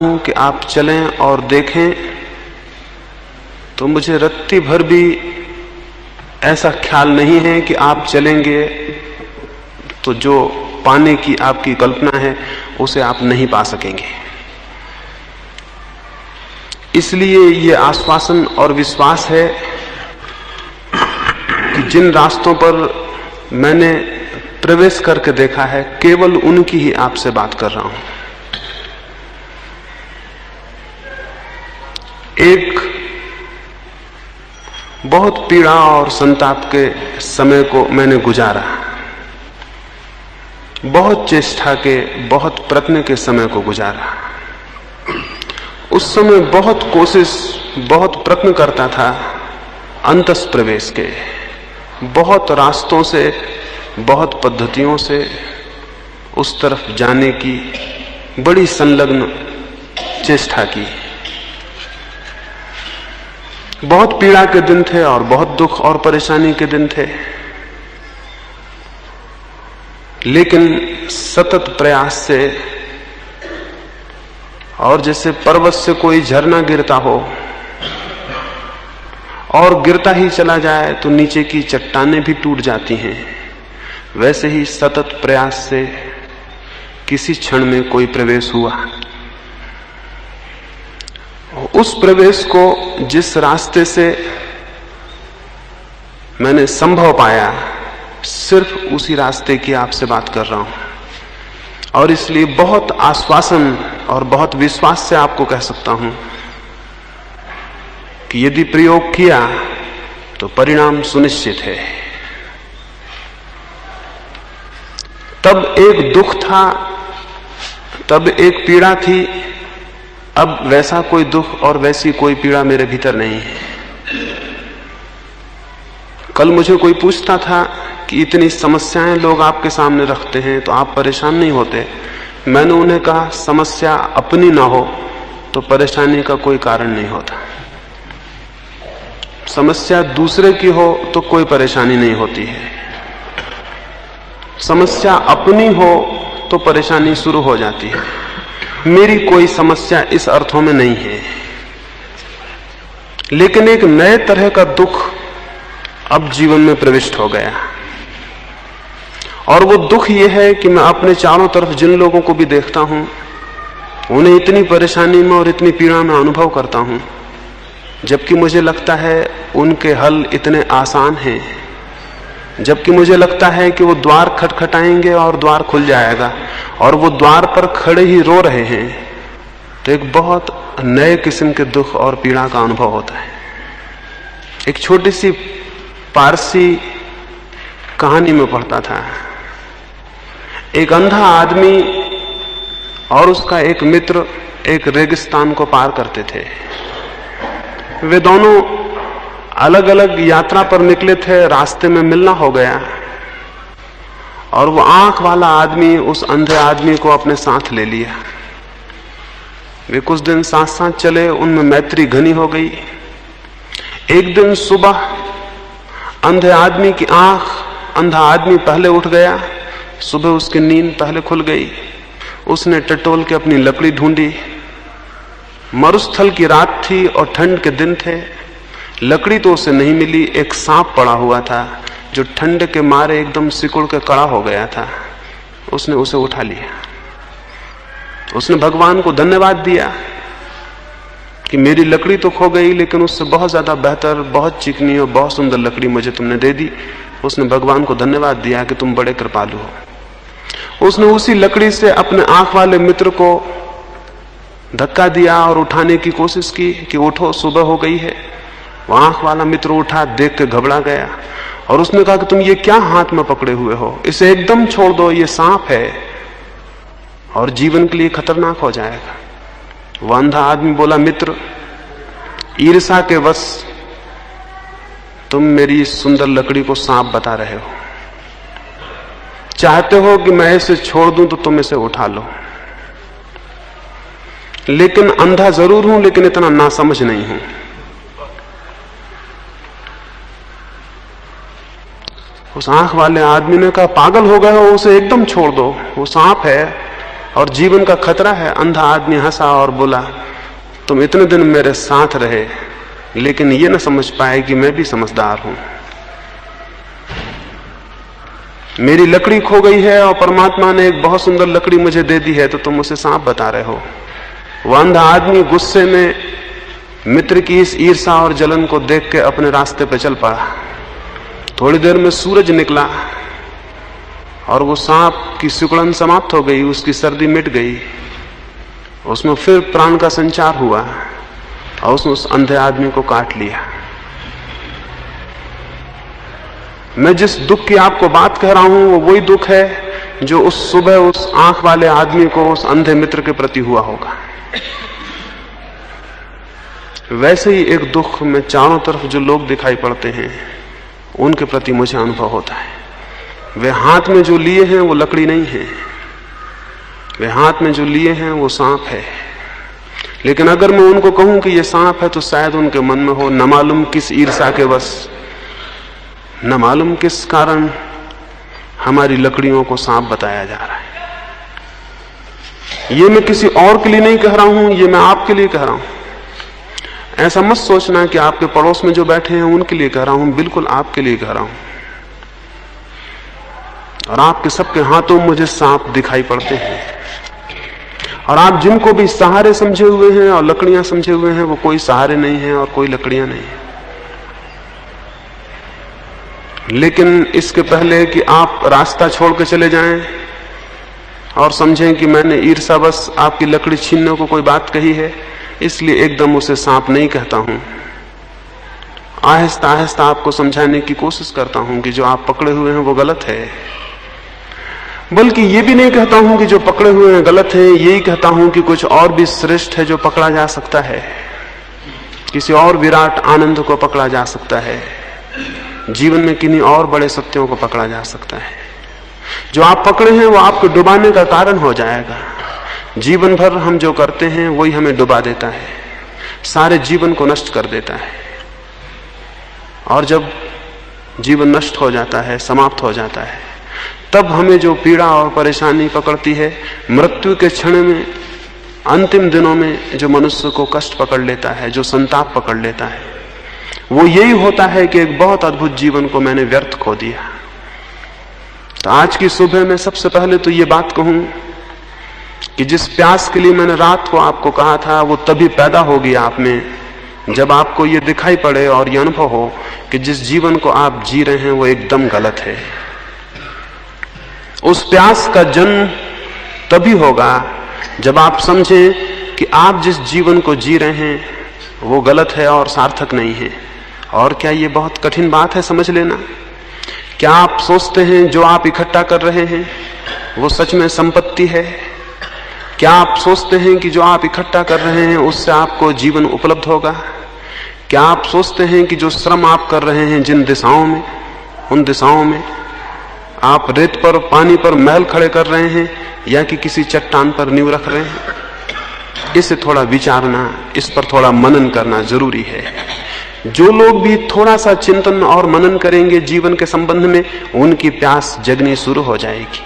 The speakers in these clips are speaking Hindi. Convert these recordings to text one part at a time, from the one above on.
हूं कि आप चलें और देखें, तो मुझे रत्ती भर भी ऐसा ख्याल नहीं है कि आप चलेंगे तो जो पाने की आपकी कल्पना है उसे आप नहीं पा सकेंगे। इसलिए ये आश्वासन और विश्वास है कि जिन रास्तों पर मैंने प्रवेश करके देखा है, केवल उनकी ही आपसे बात कर रहा हूं। एक बहुत पीड़ा और संताप के समय को मैंने गुजारा, बहुत चेष्टा के, बहुत प्रयत्न के समय को गुजारा। उस समय बहुत कोशिश, बहुत प्रयत्न करता था अंतस प्रवेश के, बहुत रास्तों से, बहुत पद्धतियों से उस तरफ जाने की बड़ी संलग्न चेष्टा की। बहुत पीड़ा के दिन थे और बहुत दुख और परेशानी के दिन थे, लेकिन सतत प्रयास से, और जैसे पर्वत से कोई झरना गिरता हो और गिरता ही चला जाए तो नीचे की चट्टानें भी टूट जाती हैं, वैसे ही सतत प्रयास से किसी क्षण में कोई प्रवेश हुआ। उस प्रवेश को जिस रास्ते से मैंने संभव पाया, सिर्फ उसी रास्ते की आपसे बात कर रहा हूं। और इसलिए बहुत आश्वासन और बहुत विश्वास से आपको कह सकता हूं कि यदि प्रयोग किया तो परिणाम सुनिश्चित है। तब एक दुख था, तब एक पीड़ा थी, अब वैसा कोई दुख और वैसी कोई पीड़ा मेरे भीतर नहीं है। कल मुझे कोई पूछता था कि इतनी समस्याएं लोग आपके सामने रखते हैं तो आप परेशान नहीं होते? मैंने उन्हें कहा, समस्या अपनी ना हो तो परेशानी का कोई कारण नहीं होता। समस्या दूसरे की हो तो कोई परेशानी नहीं होती है। समस्या अपनी हो तो परेशानी शुरू हो जाती है। मेरी कोई समस्या इस अर्थों में नहीं है, लेकिन एक नए तरह का दुख अब जीवन में प्रविष्ट हो गया। और वो दुख ये है कि मैं अपने चारों तरफ जिन लोगों को भी देखता हूं, उन्हें इतनी परेशानी में और इतनी पीड़ा में अनुभव करता हूं, जबकि मुझे लगता है उनके हल इतने आसान हैं, जबकि मुझे लगता है कि वो द्वार खटखटाएंगे और द्वार खुल जाएगा, और वो द्वार पर खड़े ही रो रहे हैं। तो एक बहुत नए किस्म के दुख और पीड़ा का अनुभव होता है। एक छोटी सी पारसी कहानी में पढ़ता था, एक अंधा आदमी और उसका एक मित्र एक रेगिस्तान को पार करते थे। वे दोनों अलग अलग यात्रा पर निकले थे, रास्ते में मिलना हो गया, और वो आंख वाला आदमी उस अंधे आदमी को अपने साथ ले लिया। वे कुछ दिन साथ साथ चले, उनमें मैत्री घनी हो गई। एक दिन सुबह अंधे आदमी की आंख, अंधा आदमी पहले उठ गया, सुबह उसकी नींद पहले खुल गई। उसने टटोल के अपनी लकड़ी ढूंढी। मरुस्थल की रात थी और ठंड के दिन थे। लकड़ी तो उसे नहीं मिली। एक सांप पड़ा हुआ था जो ठंड के मारे एकदम सिकुड़ के कड़ा हो गया था। उसने उसे उठा लिया। उसने भगवान को धन्यवाद दिया कि मेरी लकड़ी तो खो गई, लेकिन उससे बहुत ज्यादा बेहतर, बहुत चिकनी और बहुत सुंदर लकड़ी मुझे तुमने दे दी। उसने भगवान को धन्यवाद दिया कि तुम बड़े कृपालु हो। उसने उसी लकड़ी से अपने आंख वाले मित्र को धक्का दिया और उठाने की कोशिश की कि उठो, सुबह हो गई है। वो आंख वाला मित्र उठा, देख के घबरा गया, और उसने कहा कि तुम ये क्या हाथ में पकड़े हुए हो? इसे एकदम छोड़ दो, ये सांप है और जीवन के लिए खतरनाक हो जाएगा। वह अंधा आदमी बोला, मित्र, ईर्ष्या के वश तुम मेरी इस सुंदर लकड़ी को सांप बता रहे हो। चाहते हो कि मैं इसे छोड़ दूं तो तुम इसे उठा लो। लेकिन अंधा जरूर हूं, लेकिन इतना नासमझ नहीं हूं। उस आंख वाले आदमी ने कहा, पागल हो गए हो, उसे एकदम छोड़ दो, वो सांप है, और जीवन का खतरा है। अंधा आदमी हंसा और बोला, तुम इतने दिन मेरे साथ रहे लेकिन ये न समझ पाए कि मैं भी समझदार हूं। मेरी लकड़ी खो गई है और परमात्मा ने एक बहुत सुंदर लकड़ी मुझे दे दी है, तो तुम उसे सांप बता रहे हो। वह अंधा आदमी गुस्से में मित्र की इस ईर्षा और जलन को देख के अपने रास्ते पर चल पड़ा। थोड़ी देर में सूरज निकला और वो सांप की सिकुड़न समाप्त हो गई, उसकी सर्दी मिट गई, उसमें फिर प्राण का संचार हुआ और उसने उस अंधे आदमी को काट लिया। मैं जिस दुख की आपको बात कह रहा हूं वो वही दुख है जो उस सुबह उस आंख वाले आदमी को उस अंधे मित्र के प्रति हुआ होगा। वैसे ही एक दुख में चारों तरफ जो लोग दिखाई पड़ते हैं उनके प्रति मुझे अनुभव होता है। वे हाथ में जो लिए हैं वो लकड़ी नहीं है, वे हाथ में जो लिए हैं वो सांप है। लेकिन अगर मैं उनको कहूं कि ये सांप है तो शायद उनके मन में हो न मालूम किस ईर्षा के वश, न मालूम किस कारण हमारी लकड़ियों को सांप बताया जा रहा है। ये मैं किसी और के लिए नहीं कह रहा हूं, ये मैं आपके लिए कह रहा हूं। ऐसा मत सोचना कि आपके पड़ोस में जो बैठे हैं उनके लिए कह रहा हूं, बिल्कुल आपके लिए कह रहा हूं। और आपके सबके हाथों में मुझे सांप दिखाई पड़ते हैं। और आप जिनको भी सहारे समझे हुए हैं और लकड़ियां समझे हुए हैं वो कोई सहारे नहीं है और कोई लकड़ियां नहीं है। लेकिन इसके पहले कि आप रास्ता छोड़ के चले जाएं और समझें कि मैंने ईर्ष्यावश आपकी लकड़ी छीनने को कोई बात कही है, इसलिए एकदम उसे सांप नहीं कहता हूं। आहिस्ता आहिस्ता आपको समझाने की कोशिश करता हूं कि जो आप पकड़े हुए हैं वो गलत है। बल्कि ये भी नहीं कहता हूं कि जो पकड़े हुए हैं गलत है, यही कहता हूं कि कुछ और भी श्रेष्ठ है जो पकड़ा जा सकता है। किसी और विराट आनंद को पकड़ा जा सकता है, जीवन में किन्हीं और बड़े सत्यों को पकड़ा जा सकता है। जो आप पकड़े हैं वो आपको डुबाने का कारण हो जाएगा। जीवन भर हम जो करते हैं वही हमें डुबा देता है, सारे जीवन को नष्ट कर देता है। और जब जीवन नष्ट हो जाता है, समाप्त हो जाता है, तब हमें जो पीड़ा और परेशानी पकड़ती है, मृत्यु के क्षण में, अंतिम दिनों में जो मनुष्य को कष्ट पकड़ लेता है, जो संताप पकड़ लेता है, वो यही होता है कि एक बहुत अद्भुत जीवन को मैंने व्यर्थ खो दिया। तो आज की सुबह में सबसे पहले तो ये बात कहूं कि जिस प्यास के लिए मैंने रात को आपको कहा था वो तभी पैदा होगी आप में जब आपको ये दिखाई पड़े और ये अनुभव हो कि जिस जीवन को आप जी रहे हैं वो एकदम गलत है। उस प्यास का जन्म तभी होगा जब आप समझें कि आप जिस जीवन को जी रहे हैं वो गलत है और सार्थक नहीं है। और क्या ये बहुत कठिन बात है समझ लेना? क्या आप सोचते हैं जो आप इकट्ठा कर रहे हैं वो सच में संपत्ति है? क्या आप सोचते हैं कि जो आप इकट्ठा कर रहे हैं उससे आपको जीवन उपलब्ध होगा? क्या आप सोचते हैं कि जो श्रम आप कर रहे हैं जिन दिशाओं में, उन दिशाओं में आप रेत पर, पानी पर महल खड़े कर रहे हैं या कि किसी चट्टान पर नींव रख रहे हैं? इसे थोड़ा विचारना, इस पर थोड़ा मनन करना जरूरी है। जो लोग भी थोड़ा सा चिंतन और मनन करेंगे जीवन के संबंध में, उनकी प्यास जगनी शुरू हो जाएगी।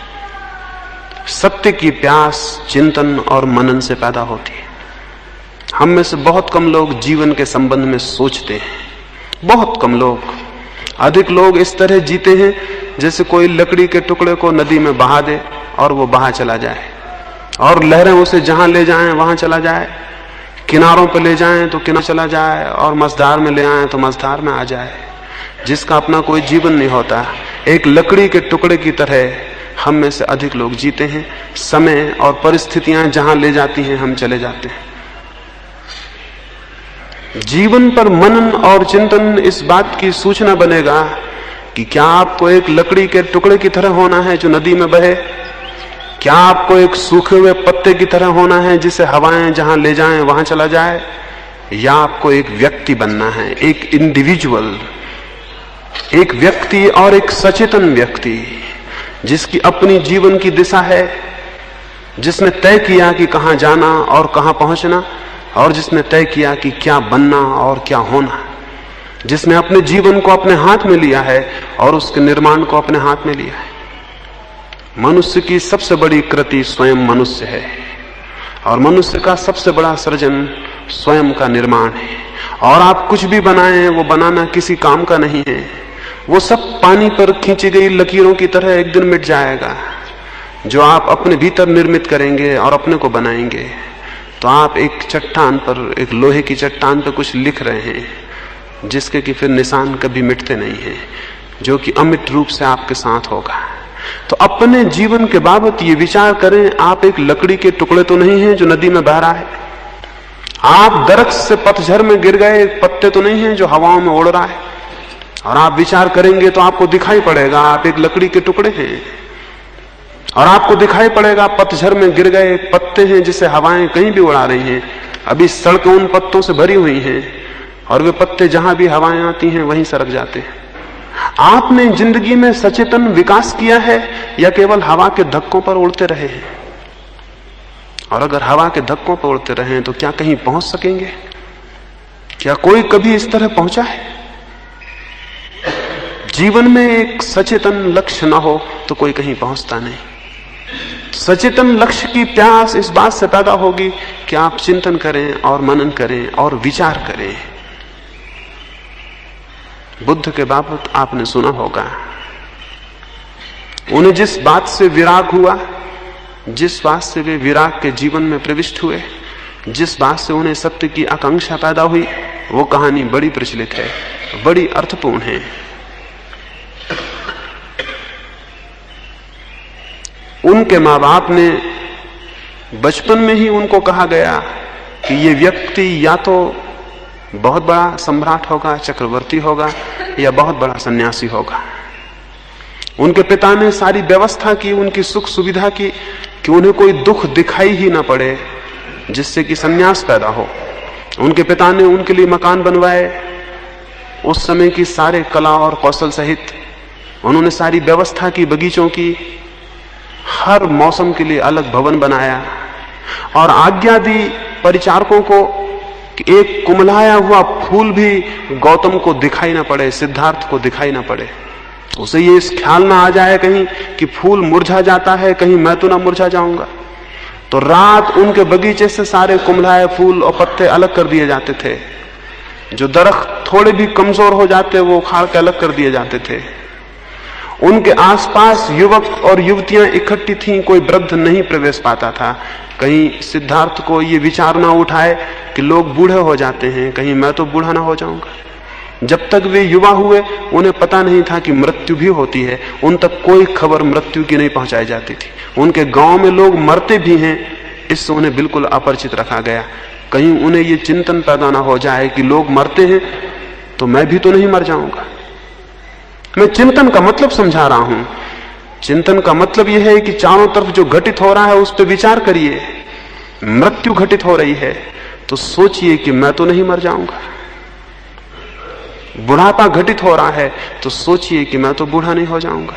सत्य की प्यास चिंतन और मनन से पैदा होती है। हम में से बहुत कम लोग जीवन के संबंध में सोचते हैं, बहुत कम लोग। अधिक लोग इस तरह जीते हैं जैसे कोई लकड़ी के टुकड़े को नदी में बहा दे और वो बहा चला जाए, और लहरें उसे जहां ले जाएं वहां चला जाए, किनारों पर ले जाएं तो किनारे चला जाए, और मझधार में ले आए तो मझधार में आ जाए, जिसका अपना कोई जीवन नहीं होता। एक लकड़ी के टुकड़े की तरह हम में से अधिक लोग जीते हैं। समय और परिस्थितियां जहां ले जाती हैं हम चले जाते हैं। जीवन पर मनन और चिंतन इस बात की सूचना बनेगा कि क्या आपको एक लकड़ी के टुकड़े की तरह होना है जो नदी में बहे? क्या आपको एक सूखे हुए पत्ते की तरह होना है जिसे हवाएं जहां ले जाएं वहां चला जाए? या आपको एक व्यक्ति बनना है, एक इंडिविजुअल, एक व्यक्ति और एक सचेतन व्यक्ति जिसकी अपनी जीवन की दिशा है, जिसने तय किया कि कहां जाना और कहां पहुंचना, और जिसने तय किया कि क्या बनना और क्या होना, जिसने अपने जीवन को अपने हाथ में लिया है और उसके निर्माण को अपने हाथ में लिया है। मनुष्य की सबसे बड़ी कृति स्वयं मनुष्य है, और मनुष्य का सबसे बड़ा सृजन स्वयं का निर्माण है। और आप कुछ भी बनाएं, वो बनाना किसी काम का नहीं है, वो सब पानी पर खींची गई लकीरों की तरह एक दिन मिट जाएगा। जो आप अपने भीतर निर्मित करेंगे और अपने को बनाएंगे, तो आप एक चट्टान पर, एक लोहे की चट्टान पर कुछ लिख रहे हैं जिसके कि फिर निशान कभी मिटते नहीं हैं, जो कि अमिट रूप से आपके साथ होगा। तो अपने जीवन के बाबत ये विचार करें, आप एक लकड़ी के टुकड़े तो नहीं हैं जो नदी में बह रहा है, आप दरख्त से पतझड़ में गिर गए पत्ते तो नहीं हैं जो हवाओं में उड़ रहा है। और आप विचार करेंगे तो आपको दिखाई पड़ेगा आप एक लकड़ी के टुकड़े हैं, और आपको दिखाई पड़ेगा पतझड़ में गिर गए पत्ते हैं जिसे हवाएं कहीं भी उड़ा रही हैं। अभी सड़कें उन पत्तों से भरी हुई हैं, और वे पत्ते जहां भी हवाएं आती हैं वहीं सरक जाते हैं। आपने जिंदगी में सचेतन विकास किया है या केवल हवा के धक्कों पर उड़ते रहे हैं? और अगर हवा के धक्कों पर उड़ते रहे तो क्या कहीं पहुंच सकेंगे? क्या कोई कभी इस तरह पहुंचा है? जीवन में एक सचेतन लक्ष्य ना हो तो कोई कहीं पहुंचता नहीं। सचेतन लक्ष्य की प्यास इस बात से पैदा होगी कि आप चिंतन करें और मनन करें और विचार करें। बुद्ध के बाबत आपने सुना होगा, उन्हें जिस बात से विराग हुआ, जिस बात से वे विराग के जीवन में प्रविष्ट हुए, जिस बात से उन्हें सत्य की आकांक्षा पैदा हुई, वो कहानी बड़ी प्रचलित है, बड़ी अर्थपूर्ण है। उनके माँ बाप ने बचपन में ही उनको कहा गया कि ये व्यक्ति या तो बहुत बड़ा सम्राट होगा, चक्रवर्ती होगा, या बहुत बड़ा सन्यासी होगा। उनके पिता ने सारी व्यवस्था की, उनकी सुख सुविधा की कि उन्हें कोई दुख दिखाई ही ना पड़े जिससे कि सन्यास पैदा हो। उनके पिता ने उनके लिए मकान बनवाए, उस समय की सारे कला और कौशल सहित उन्होंने सारी व्यवस्था की, बगीचों की, हर मौसम के लिए अलग भवन बनाया, और आज्ञा दी परिचारकों को कि एक कुमलाया हुआ फूल भी गौतम को दिखाई ना पड़े, सिद्धार्थ को दिखाई ना पड़े। उसे ये इस ख्याल ना आ जाए कहीं कि फूल मुरझा जाता है, कहीं मैं तो ना मुरझा जाऊंगा। तो रात उनके बगीचे से सारे कुमलाए फूल और पत्ते अलग कर दिए जाते थे। जो दरख्त थोड़े भी कमजोर हो जाते वो उखाड़ के अलग कर दिए जाते थे। उनके आसपास युवक और युवतियां इकट्ठी थीं, कोई वृद्ध नहीं प्रवेश पाता था। कहीं सिद्धार्थ को ये विचार ना उठाए कि लोग बूढ़े हो जाते हैं, कहीं मैं तो बूढ़ा ना हो जाऊंगा। जब तक वे युवा हुए उन्हें पता नहीं था कि मृत्यु भी होती है, उन तक कोई खबर मृत्यु की नहीं पहुंचाई जाती थी। उनके गांव में लोग मरते भी हैं, इससे उन्हें बिल्कुल अपरिचित रखा गया। कहीं उन्हें ये चिंतन पैदा ना हो जाए कि लोग मरते हैं तो मैं भी तो नहीं मर जाऊंगा। मैं चिंतन का मतलब समझा रहा हूं। चिंतन का मतलब यह है कि चारों तरफ जो घटित हो रहा है उस पर विचार करिए। मृत्यु घटित हो रही है तो सोचिए कि मैं तो नहीं मर जाऊंगा। बुढ़ापा घटित हो रहा है तो सोचिए कि मैं तो बूढ़ा नहीं हो जाऊंगा।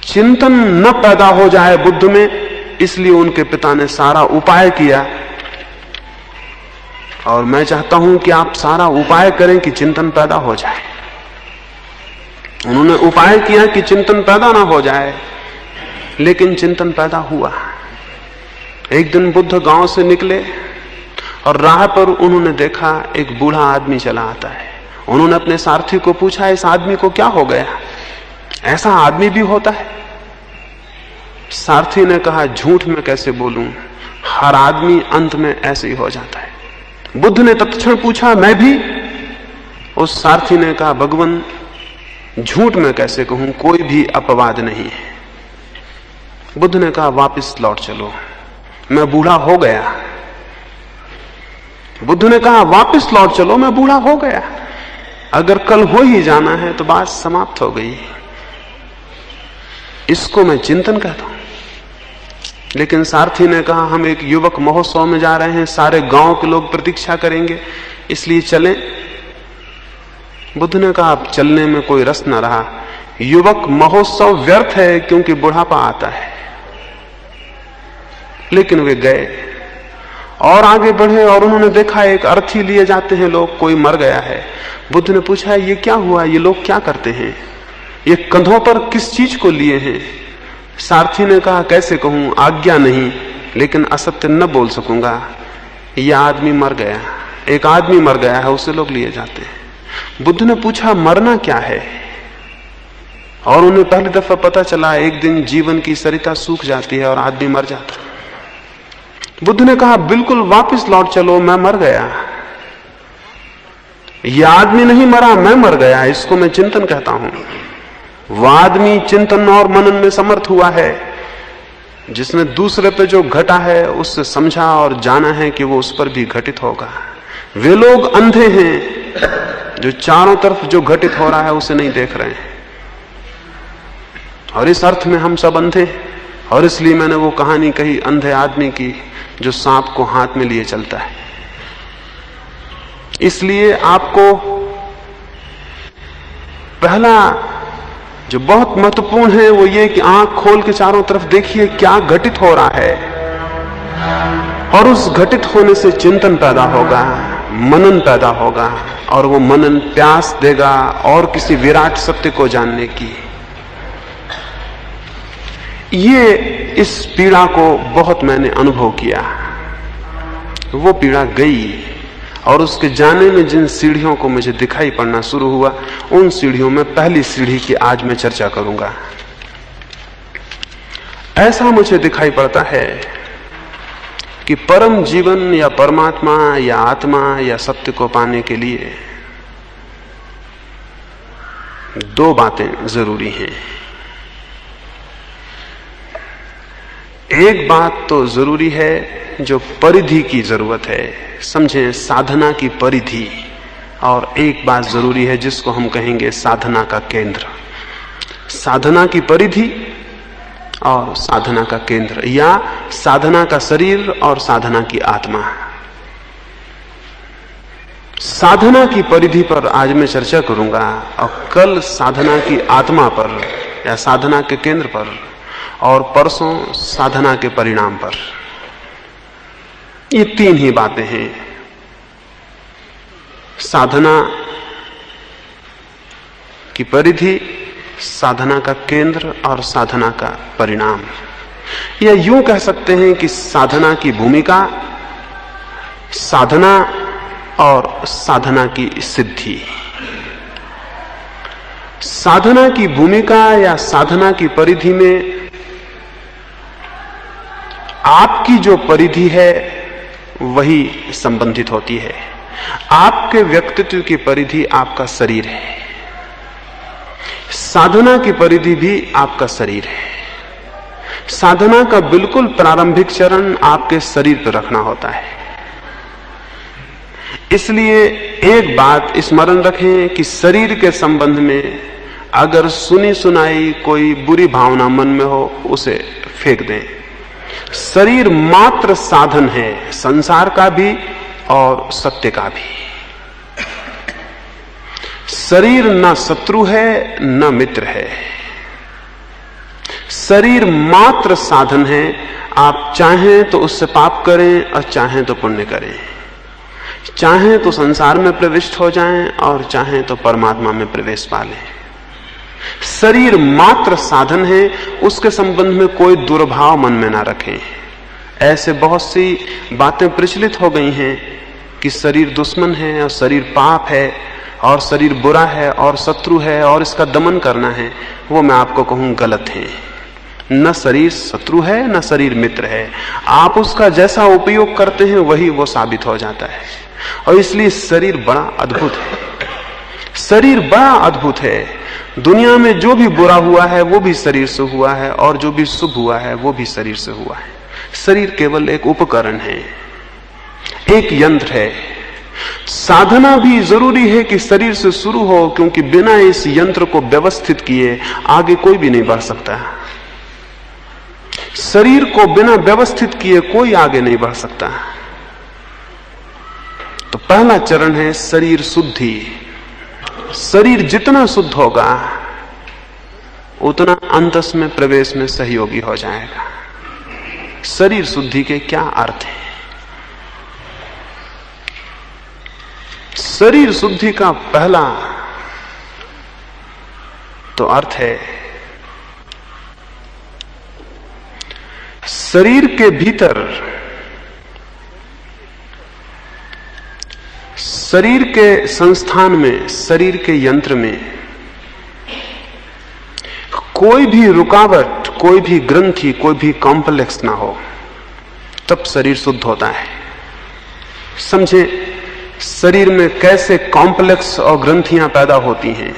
चिंतन न पैदा हो जाए बुद्ध में, इसलिए उनके पिता ने सारा उपाय किया। और मैं चाहता हूं कि आप सारा उपाय करें कि चिंतन पैदा हो जाए। उन्होंने उपाय किया कि चिंतन पैदा ना हो जाए, लेकिन चिंतन पैदा हुआ। एक दिन बुद्ध गांव से निकले और राह पर उन्होंने देखा एक बूढ़ा आदमी चला आता है। उन्होंने अपने सारथी को पूछा, इस आदमी को क्या हो गया? ऐसा आदमी भी होता है? सारथी ने कहा, झूठ में कैसे बोलूं, हर आदमी अंत में ऐसे ही हो जाता है। बुद्ध ने तत्क्षण पूछा, मैं भी? उस सारथी ने कहा, भगवान झूठ में कैसे कहूं, कोई भी अपवाद नहीं है। बुद्ध ने कहा, वापस लौट चलो, मैं बूढ़ा हो गया। बुद्ध ने कहा, वापस लौट चलो, मैं बूढ़ा हो गया। अगर कल हो ही जाना है तो बात समाप्त हो गई। इसको मैं चिंतन कहता हूं। लेकिन सारथी ने कहा, हम एक युवक महोत्सव में जा रहे हैं, सारे गांव के लोग प्रतीक्षा करेंगे, इसलिए चलें। बुद्ध ने कहा, अब चलने में कोई रस न रहा। युवक महोत्सव व्यर्थ है क्योंकि बुढ़ापा आता है। लेकिन वे गए और आगे बढ़े और उन्होंने देखा एक अर्थी लिए जाते हैं लोग, कोई मर गया है। बुद्ध ने पूछा, ये क्या हुआ, ये लोग क्या करते हैं? ये कंधों पर किस चीज को लिए हैं? सारथी ने कहा, कैसे कहूं, आज्ञा नहीं, लेकिन असत्य न बोल सकूंगा। यह आदमी मर गया, एक आदमी मर गया है, उसे लोग लिए जाते हैं। बुद्ध ने पूछा, मरना क्या है? और उन्हें पहली दफा पता चला एक दिन जीवन की सरिता सूख जाती है और आदमी मर जाता है। बुद्ध ने कहा, बिल्कुल वापस लौट चलो, मैं मर गया। यह आदमी नहीं मरा, मैं मर गया, इसको मैं चिंतन कहता हूं। वह आदमी चिंतन और मनन में समर्थ हुआ है जिसने दूसरे पे जो घटा है उससे समझा और जाना है कि वो उस पर भी घटित होगा। वे लोग अंधे हैं जो चारों तरफ जो घटित हो रहा है उसे नहीं देख रहे हैं। और इस अर्थ में हम सब अंधे हैं, और इसलिए मैंने वो कहानी कही अंधे आदमी की जो सांप को हाथ में लिए चलता है। इसलिए आपको पहला जो बहुत महत्वपूर्ण है वो ये कि आंख खोल के चारों तरफ देखिए क्या घटित हो रहा है, और उस घटित होने से चिंतन पैदा होगा, मनन पैदा होगा, और वो मनन प्यास देगा और किसी विराट सत्य को जानने की। ये इस पीड़ा को बहुत मैंने अनुभव किया। वो पीड़ा गई, और उसके जाने में जिन सीढ़ियों को मुझे दिखाई पड़ना शुरू हुआ, उन सीढ़ियों में पहली सीढ़ी की आज मैं चर्चा करूंगा। ऐसा मुझे दिखाई पड़ता है कि परम जीवन या परमात्मा या आत्मा या सत्य को पाने के लिए दो बातें जरूरी हैं। एक बात तो जरूरी है जो परिधि की जरूरत है, समझें, साधना की परिधि। और एक बात जरूरी है जिसको हम कहेंगे साधना का केंद्र। साधना की परिधि और साधना का केंद्र, या साधना का शरीर और साधना की आत्मा। साधना की परिधि पर आज मैं चर्चा करूंगा, और कल साधना की आत्मा पर या साधना के केंद्र पर, और परसों साधना के परिणाम पर। ये तीन ही बातें हैं, साधना की परिधि, साधना का केंद्र और साधना का परिणाम। या यूं कह सकते हैं कि साधना की भूमिका, साधना और साधना की सिद्धि। साधना की भूमिका या साधना की परिधि में आपकी जो परिधि है वही संबंधित होती है। आपके व्यक्तित्व की परिधि आपका शरीर है, साधना की परिधि भी आपका शरीर है। साधना का बिल्कुल प्रारंभिक चरण आपके शरीर पर रखना होता है। इसलिए एक बात स्मरण रखें कि शरीर के संबंध में अगर सुनी सुनाई कोई बुरी भावना मन में हो, उसे फेंक दें। शरीर मात्र साधन है, संसार का भी और सत्य का भी। शरीर न शत्रु है न मित्र है, शरीर मात्र साधन है। आप चाहें तो उससे पाप करें और चाहें तो पुण्य करें, चाहें तो संसार में प्रविष्ट हो जाएं और चाहें तो परमात्मा में प्रवेश पा लें। शरीर मात्र साधन है, उसके संबंध में कोई दुर्भाव मन में ना रखें। ऐसे बहुत सी बातें प्रचलित हो गई हैं कि शरीर दुश्मन है और शरीर पाप है और शरीर बुरा है और शत्रु है और इसका दमन करना है। वो मैं आपको कहूं गलत है। न शरीर शत्रु है न शरीर मित्र है। आप उसका जैसा उपयोग करते हैं वही वो साबित हो जाता है। और इसलिए शरीर बड़ा अद्भुत है, शरीर बड़ा अद्भुत है। दुनिया में जो भी बुरा हुआ है वो भी शरीर से हुआ है, और जो भी शुभ हुआ है वो भी शरीर से हुआ है। शरीर केवल एक उपकरण है, एक यंत्र है। साधना भी जरूरी है कि शरीर से शुरू हो, क्योंकि बिना इस यंत्र को व्यवस्थित किए आगे कोई भी नहीं बढ़ सकता। शरीर को बिना व्यवस्थित किए कोई आगे नहीं बढ़ सकता। तो पहला चरण है शरीर शुद्धि। शरीर जितना शुद्ध होगा उतना अंतस में प्रवेश में सहयोगी हो जाएगा। शरीर शुद्धि के क्या अर्थ है? शरीर शुद्धि का पहला तो अर्थ है शरीर के भीतर, शरीर के संस्थान में, शरीर के यंत्र में कोई भी रुकावट, कोई भी ग्रंथि, कोई भी कॉम्प्लेक्स ना हो, तब शरीर शुद्ध होता है। समझे शरीर में कैसे कॉम्प्लेक्स और ग्रंथियां पैदा होती हैं।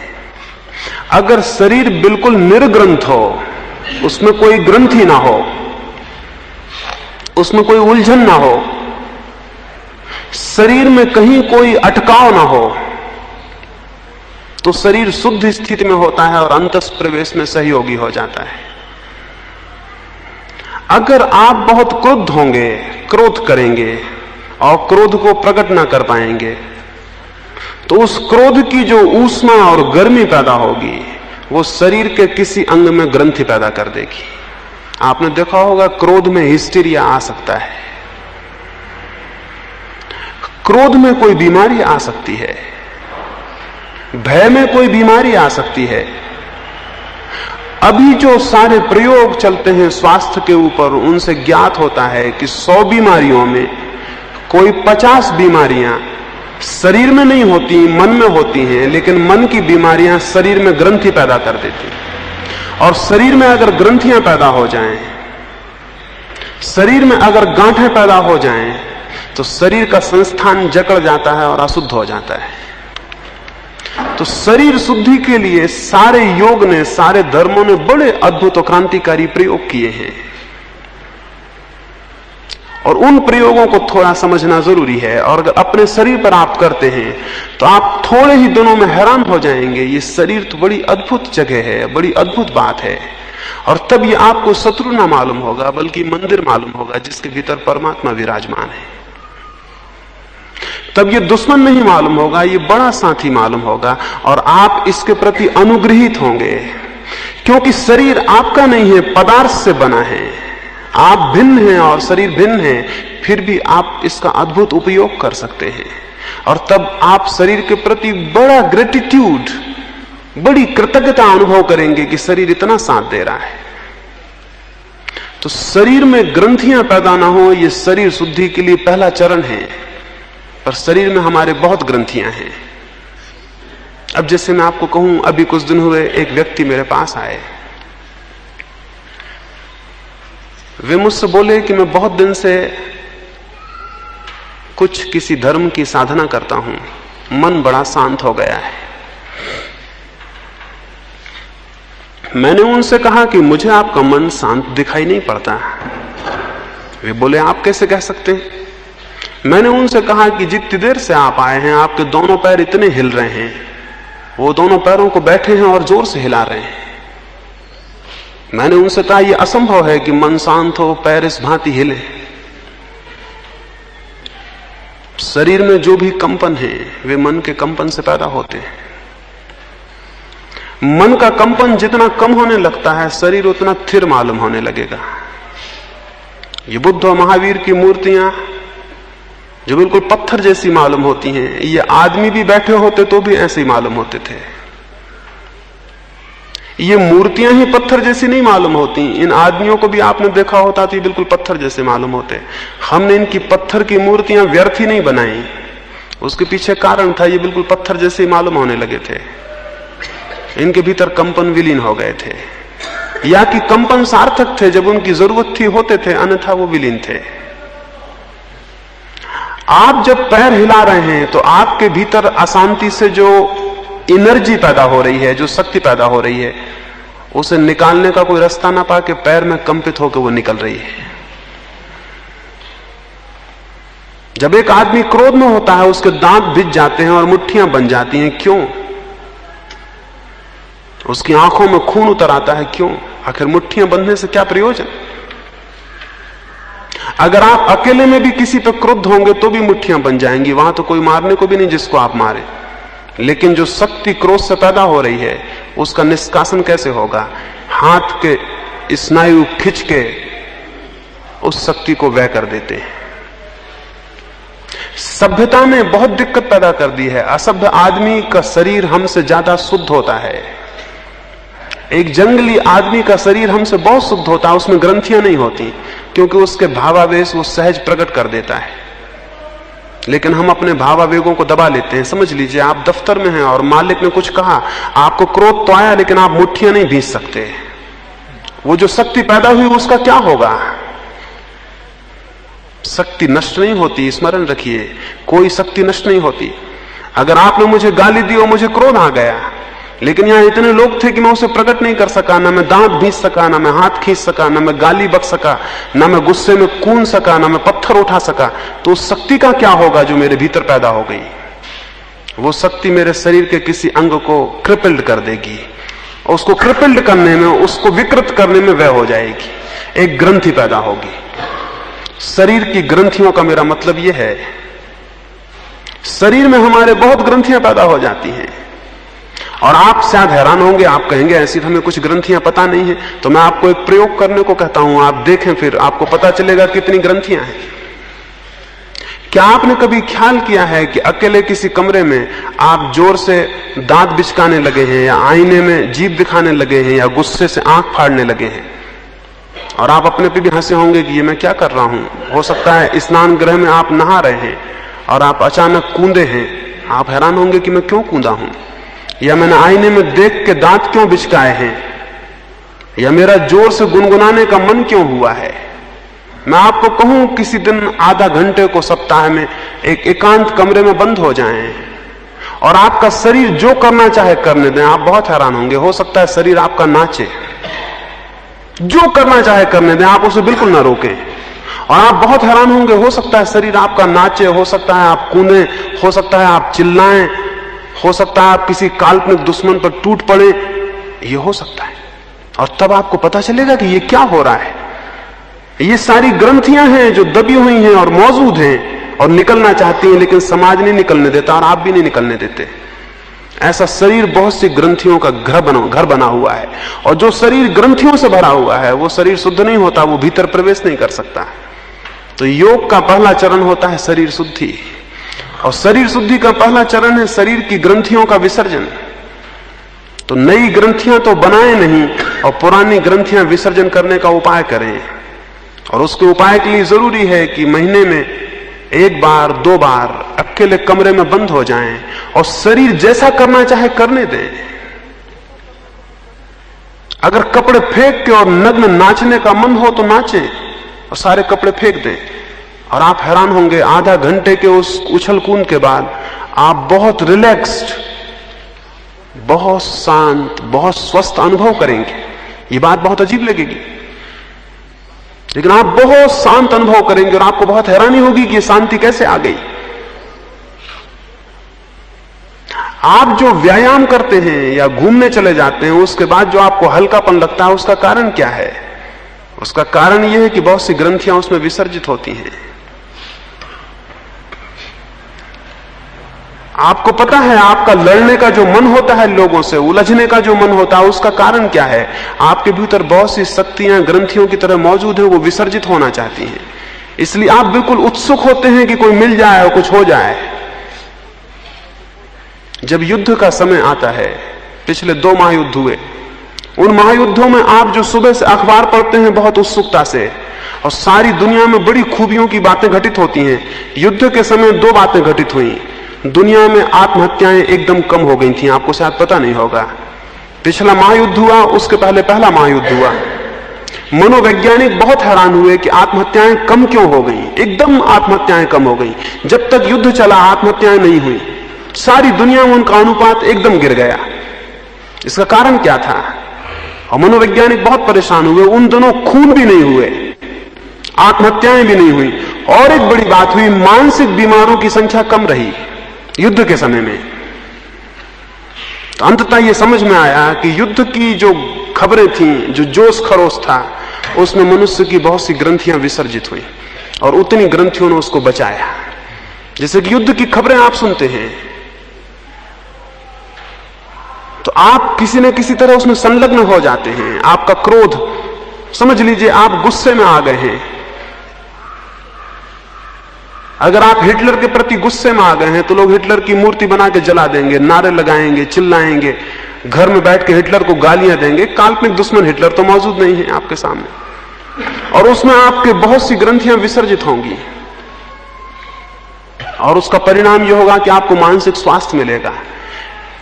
अगर शरीर बिल्कुल निर्ग्रंथ हो, उसमें कोई ग्रंथि ना हो, उसमें कोई उलझन ना हो, शरीर में कहीं कोई अटकाव ना हो, तो शरीर शुद्ध स्थिति में होता है और अंतस प्रवेश में सहयोगी हो जाता है। अगर आप बहुत क्रुद्ध होंगे, क्रोध करेंगे और क्रोध को प्रकट ना कर पाएंगे, तो उस क्रोध की जो ऊष्मा और गर्मी पैदा होगी वो शरीर के किसी अंग में ग्रंथि पैदा कर देगी। आपने देखा होगा क्रोध में हिस्टीरिया आ सकता है, क्रोध में कोई बीमारी आ सकती है, भय में कोई बीमारी आ सकती है। अभी जो सारे प्रयोग चलते हैं स्वास्थ्य के ऊपर, उनसे ज्ञात होता है कि 100 बीमारियों में कोई 50 बीमारियां शरीर में नहीं होती, मन में होती हैं, लेकिन मन की बीमारियां शरीर में ग्रंथि पैदा कर देती हैं। और शरीर में अगर ग्रंथियां पैदा हो जाएं, शरीर में अगर गांठें पैदा हो जाएं, तो शरीर का संस्थान जकड़ जाता है और अशुद्ध हो जाता है। तो शरीर शुद्धि के लिए सारे योग ने, सारे धर्मों ने बड़े अद्भुत और क्रांतिकारी प्रयोग किए हैं, और उन प्रयोगों को थोड़ा समझना जरूरी है। और अगर अपने शरीर पर आप करते हैं तो आप थोड़े ही दिनों में हैरान हो जाएंगे, ये शरीर तो बड़ी अद्भुत जगह है, बड़ी अद्भुत बात है। और तब ये आपको शत्रु ना मालूम होगा, बल्कि मंदिर मालूम होगा जिसके भीतर परमात्मा विराजमान है। तब ये दुश्मन नहीं मालूम होगा, ये बड़ा साथी मालूम होगा, और आप इसके प्रति अनुग्रहित होंगे, क्योंकि शरीर आपका नहीं है, पदार्थ से बना है। आप भिन्न हैं और शरीर भिन्न है, फिर भी आप इसका अद्भुत उपयोग कर सकते हैं। और तब आप शरीर के प्रति बड़ा ग्रेटिट्यूड, बड़ी कृतज्ञता अनुभव करेंगे कि शरीर इतना साथ दे रहा है। तो शरीर में ग्रंथियां पैदा ना हो, यह शरीर शुद्धि के लिए पहला चरण है। पर शरीर में हमारे बहुत ग्रंथियां हैं। अब जैसे मैं आपको कहूं, अभी कुछ दिन हुए एक व्यक्ति मेरे पास आए, वे मुझसे बोले कि मैं बहुत दिन से कुछ किसी धर्म की साधना करता हूं, मन बड़ा शांत हो गया है। मैंने उनसे कहा कि मुझे आपका मन शांत दिखाई नहीं पड़ता। वे बोले आप कैसे कह सकते हैं? मैंने उनसे कहा कि जितनी देर से आप आए हैं आपके दोनों पैर इतने हिल रहे हैं, वो दोनों पैरों को बैठे हैं और जोर से हिला रहे हैं। मैंने उनसे कहा यह असंभव है कि मन शांत हो, पैर इस भांति हिले। शरीर में जो भी कंपन है वे मन के कंपन से पैदा होते हैं। मन का कंपन जितना कम होने लगता है, शरीर उतना स्थिर मालूम होने लगेगा। ये बुद्ध और महावीर की मूर्तियां जो बिल्कुल पत्थर जैसी मालूम होती हैं, ये आदमी भी बैठे होते तो भी ऐसे ही मालूम होते थे। ये मूर्तियां ही पत्थर जैसी नहीं मालूम होती, इन आदमियों को भी आपने देखा होता तो ये बिल्कुल पत्थर जैसे मालूम होते। हमने इनकी पत्थर की मूर्तियां व्यर्थ ही नहीं बनाई, उसके पीछे कारण था, ये बिल्कुल पत्थर जैसे मालूम होने लगे थे। इनके भीतर कंपन विलीन हो गए थे, या कि कंपन सार्थक थे, जब उनकी जरूरत थी होते थे, अन्यथा वो विलीन थे। आप जब पैर हिला रहे हैं तो आपके भीतर अशांति से जो एनर्जी पैदा हो रही है, जो शक्ति पैदा हो रही है, उसे निकालने का कोई रास्ता ना पाके पैर में कंपित होकर वो निकल रही है। जब एक आदमी क्रोध में होता है, उसके दांत भिज जाते हैं और मुट्ठियां बन जाती हैं, क्यों? उसकी आंखों में खून उतर आता है, क्यों? आखिर मुट्ठियां बंधने से क्या प्रयोजन? अगर आप अकेले में भी किसी पर क्रुद्ध होंगे तो भी मुट्ठियां बन जाएंगी, वहां तो कोई मारने को भी नहीं जिसको आप मारे। लेकिन जो शक्ति क्रोध से पैदा हो रही है, उसका निष्कासन कैसे होगा? हाथ के स्नायु खिंच के उस शक्ति को व्यय कर देते हैं। सभ्यता ने बहुत दिक्कत पैदा कर दी है। असभ्य आदमी का शरीर हमसे ज्यादा शुद्ध होता है। एक जंगली आदमी का शरीर हमसे बहुत शुद्ध होता है, उसमें ग्रंथियां नहीं होती, क्योंकि उसके भावावेश वो सहज प्रकट कर देता है। लेकिन हम अपने भावावेगों को दबा लेते हैं। समझ लीजिए आप दफ्तर में हैं और मालिक ने कुछ कहा, आपको क्रोध तो आया लेकिन आप मुट्ठियां नहीं भींच सकते। वो जो शक्ति पैदा हुई उसका क्या होगा? शक्ति नष्ट नहीं होती, स्मरण रखिए, कोई शक्ति नष्ट नहीं होती। अगर आपने मुझे गाली दी और मुझे क्रोध आ गया, लेकिन यहां इतने लोग थे कि मैं उसे प्रकट नहीं कर सका, ना मैं दांत भींच सका, ना मैं हाथ खींच सका, ना मैं गाली बक सका, ना मैं गुस्से में कूद सका, ना मैं पत्थर उठा सका, तो उस शक्ति का क्या होगा जो मेरे भीतर पैदा हो गई? वो शक्ति मेरे शरीर के किसी अंग को क्रिपल्ड कर देगी, और उसको क्रिपल्ड करने में, उसको विकृत करने में वह हो जाएगी, एक ग्रंथि पैदा होगी। शरीर की ग्रंथियों का मेरा मतलब यह है, शरीर में हमारे बहुत ग्रंथियां पैदा हो जाती हैं। और आप शायद हैरान होंगे, आप कहेंगे ऐसी तो हमें कुछ ग्रंथियां पता नहीं है। तो मैं आपको एक प्रयोग करने को कहता हूं, आप देखें, फिर आपको पता चलेगा कितनी ग्रंथियां हैं। क्या आपने कभी ख्याल किया है कि अकेले किसी कमरे में आप जोर से दांत बिचकाने लगे हैं, या आईने में जीभ दिखाने लगे हैं, या गुस्से से आंख फाड़ने लगे हैं, और आप अपने पे भी हंसे होंगे कि ये मैं क्या कर रहा हूं? हो सकता है स्नान गृह में आप नहा रहे हैं और आप अचानक कूदे हैं, आप हैरान होंगे कि मैं क्यों कूदा हूं, या मैंने आईने में देख के दांत क्यों बिचकाए हैं, या मेरा जोर से गुनगुनाने का मन क्यों हुआ है। मैं आपको कहूं किसी दिन आधा घंटे को सप्ताह में एक एकांत कमरे में बंद हो जाएं और आपका शरीर जो करना चाहे करने दें, आप बहुत हैरान होंगे। हो सकता है शरीर आपका नाचे, जो करना चाहे करने दें, आप उसे बिल्कुल ना रोकें, और आप बहुत हैरान होंगे। हो सकता है शरीर आपका नाचे, हो सकता है आप कूदें, हो सकता है आप चिल्लाएं, हो सकता है आप किसी काल्पनिक दुश्मन पर टूट पड़े, ये हो सकता है। और तब आपको पता चलेगा कि ये क्या हो रहा है। ये सारी ग्रंथियां हैं जो दबी हुई हैं और मौजूद हैं और निकलना चाहती हैं, लेकिन समाज नहीं निकलने देता और आप भी नहीं निकलने देते। ऐसा शरीर बहुत सी ग्रंथियों का घर बना हुआ है, और जो शरीर ग्रंथियों से भरा हुआ है वो शरीर शुद्ध नहीं होता, वो भीतर प्रवेश नहीं कर सकता। तो योग का पहला चरण होता है शरीर शुद्धि, और शरीर शुद्धि का पहला चरण है शरीर की ग्रंथियों का विसर्जन। तो नई ग्रंथियां तो बनाए नहीं, और पुरानी ग्रंथियां विसर्जन करने का उपाय करें। और उसके उपाय के लिए जरूरी है कि महीने में एक बार 2 बार अकेले कमरे में बंद हो जाएं और शरीर जैसा करना चाहे करने दें। अगर कपड़े फेंक के और नग्न नाचने का मन हो तो नाचें, और सारे कपड़े फेंक दें, और आप हैरान होंगे आधा घंटे के उस उछल कूद के बाद आप बहुत रिलैक्स्ड, बहुत शांत, बहुत स्वस्थ अनुभव करेंगे। ये बात बहुत अजीब लगेगी, लेकिन आप बहुत शांत अनुभव करेंगे, और आपको बहुत हैरानी होगी कि ये शांति कैसे आ गई। आप जो व्यायाम करते हैं या घूमने चले जाते हैं, उसके बाद जो आपको हल्कापन लगता है, उसका कारण क्या है? उसका कारण यह है कि बहुत सी ग्रंथियां उसमें विसर्जित होती हैं। आपको पता है आपका लड़ने का जो मन होता है, लोगों से उलझने का जो मन होता है, उसका कारण क्या है? आपके भीतर बहुत सी शक्तियां ग्रंथियों की तरह मौजूद हैं, वो विसर्जित होना चाहती हैं। इसलिए आप बिल्कुल उत्सुक होते हैं कि कोई मिल जाए और कुछ हो जाए। जब युद्ध का समय आता है, पिछले 2 महायुद्ध हुए, उन महायुद्धों में आप जो सुबह से अखबार पढ़ते हैं बहुत उत्सुकता से, और सारी दुनिया में बड़ी खूबियों की बातें घटित होती हैं। युद्ध के समय 2 बातें घटित हुई। दुनिया में आत्महत्याएं एकदम कम हो गई थी, आपको शायद पता नहीं होगा। पिछला महायुद्ध हुआ, उसके पहले पहला महायुद्ध हुआ। मनोवैज्ञानिक बहुत हैरान हुए कि आत्महत्याएं कम क्यों हो गई, एकदम आत्महत्याएं कम हो गई। जब तक युद्ध चला आत्महत्याएं नहीं हुई, सारी दुनिया में उनका अनुपात एकदम गिर गया। इसका कारण क्या था? और मनोवैज्ञानिक बहुत परेशान हुए। उन दोनों खून भी नहीं हुए, आत्महत्याएं भी नहीं हुई, और एक बड़ी बात हुई, मानसिक बीमारों की संख्या कम रही युद्ध के समय में। तो अंततः यह समझ में आया कि युद्ध की जो खबरें थीं, जो जोश खरोश था, उसमें मनुष्य की बहुत सी ग्रंथियां विसर्जित हुई, और उतनी ग्रंथियों ने उसको बचाया। जैसे कि युद्ध की खबरें आप सुनते हैं तो आप किसी न किसी तरह उसमें संलग्न हो जाते हैं। आपका क्रोध, समझ लीजिए आप गुस्से में आ गए हैं। अगर आप हिटलर के प्रति गुस्से में आ गए हैं तो लोग हिटलर की मूर्ति बना के जला देंगे, नारे लगाएंगे, चिल्लाएंगे, घर में बैठ के हिटलर को गालियां देंगे, काल्पनिक दुश्मन हिटलर तो मौजूद नहीं है आपके सामने, और उसमें आपके बहुत सी ग्रंथियां विसर्जित होंगी, और उसका परिणाम यह होगा कि आपको मानसिक स्वास्थ्य मिलेगा।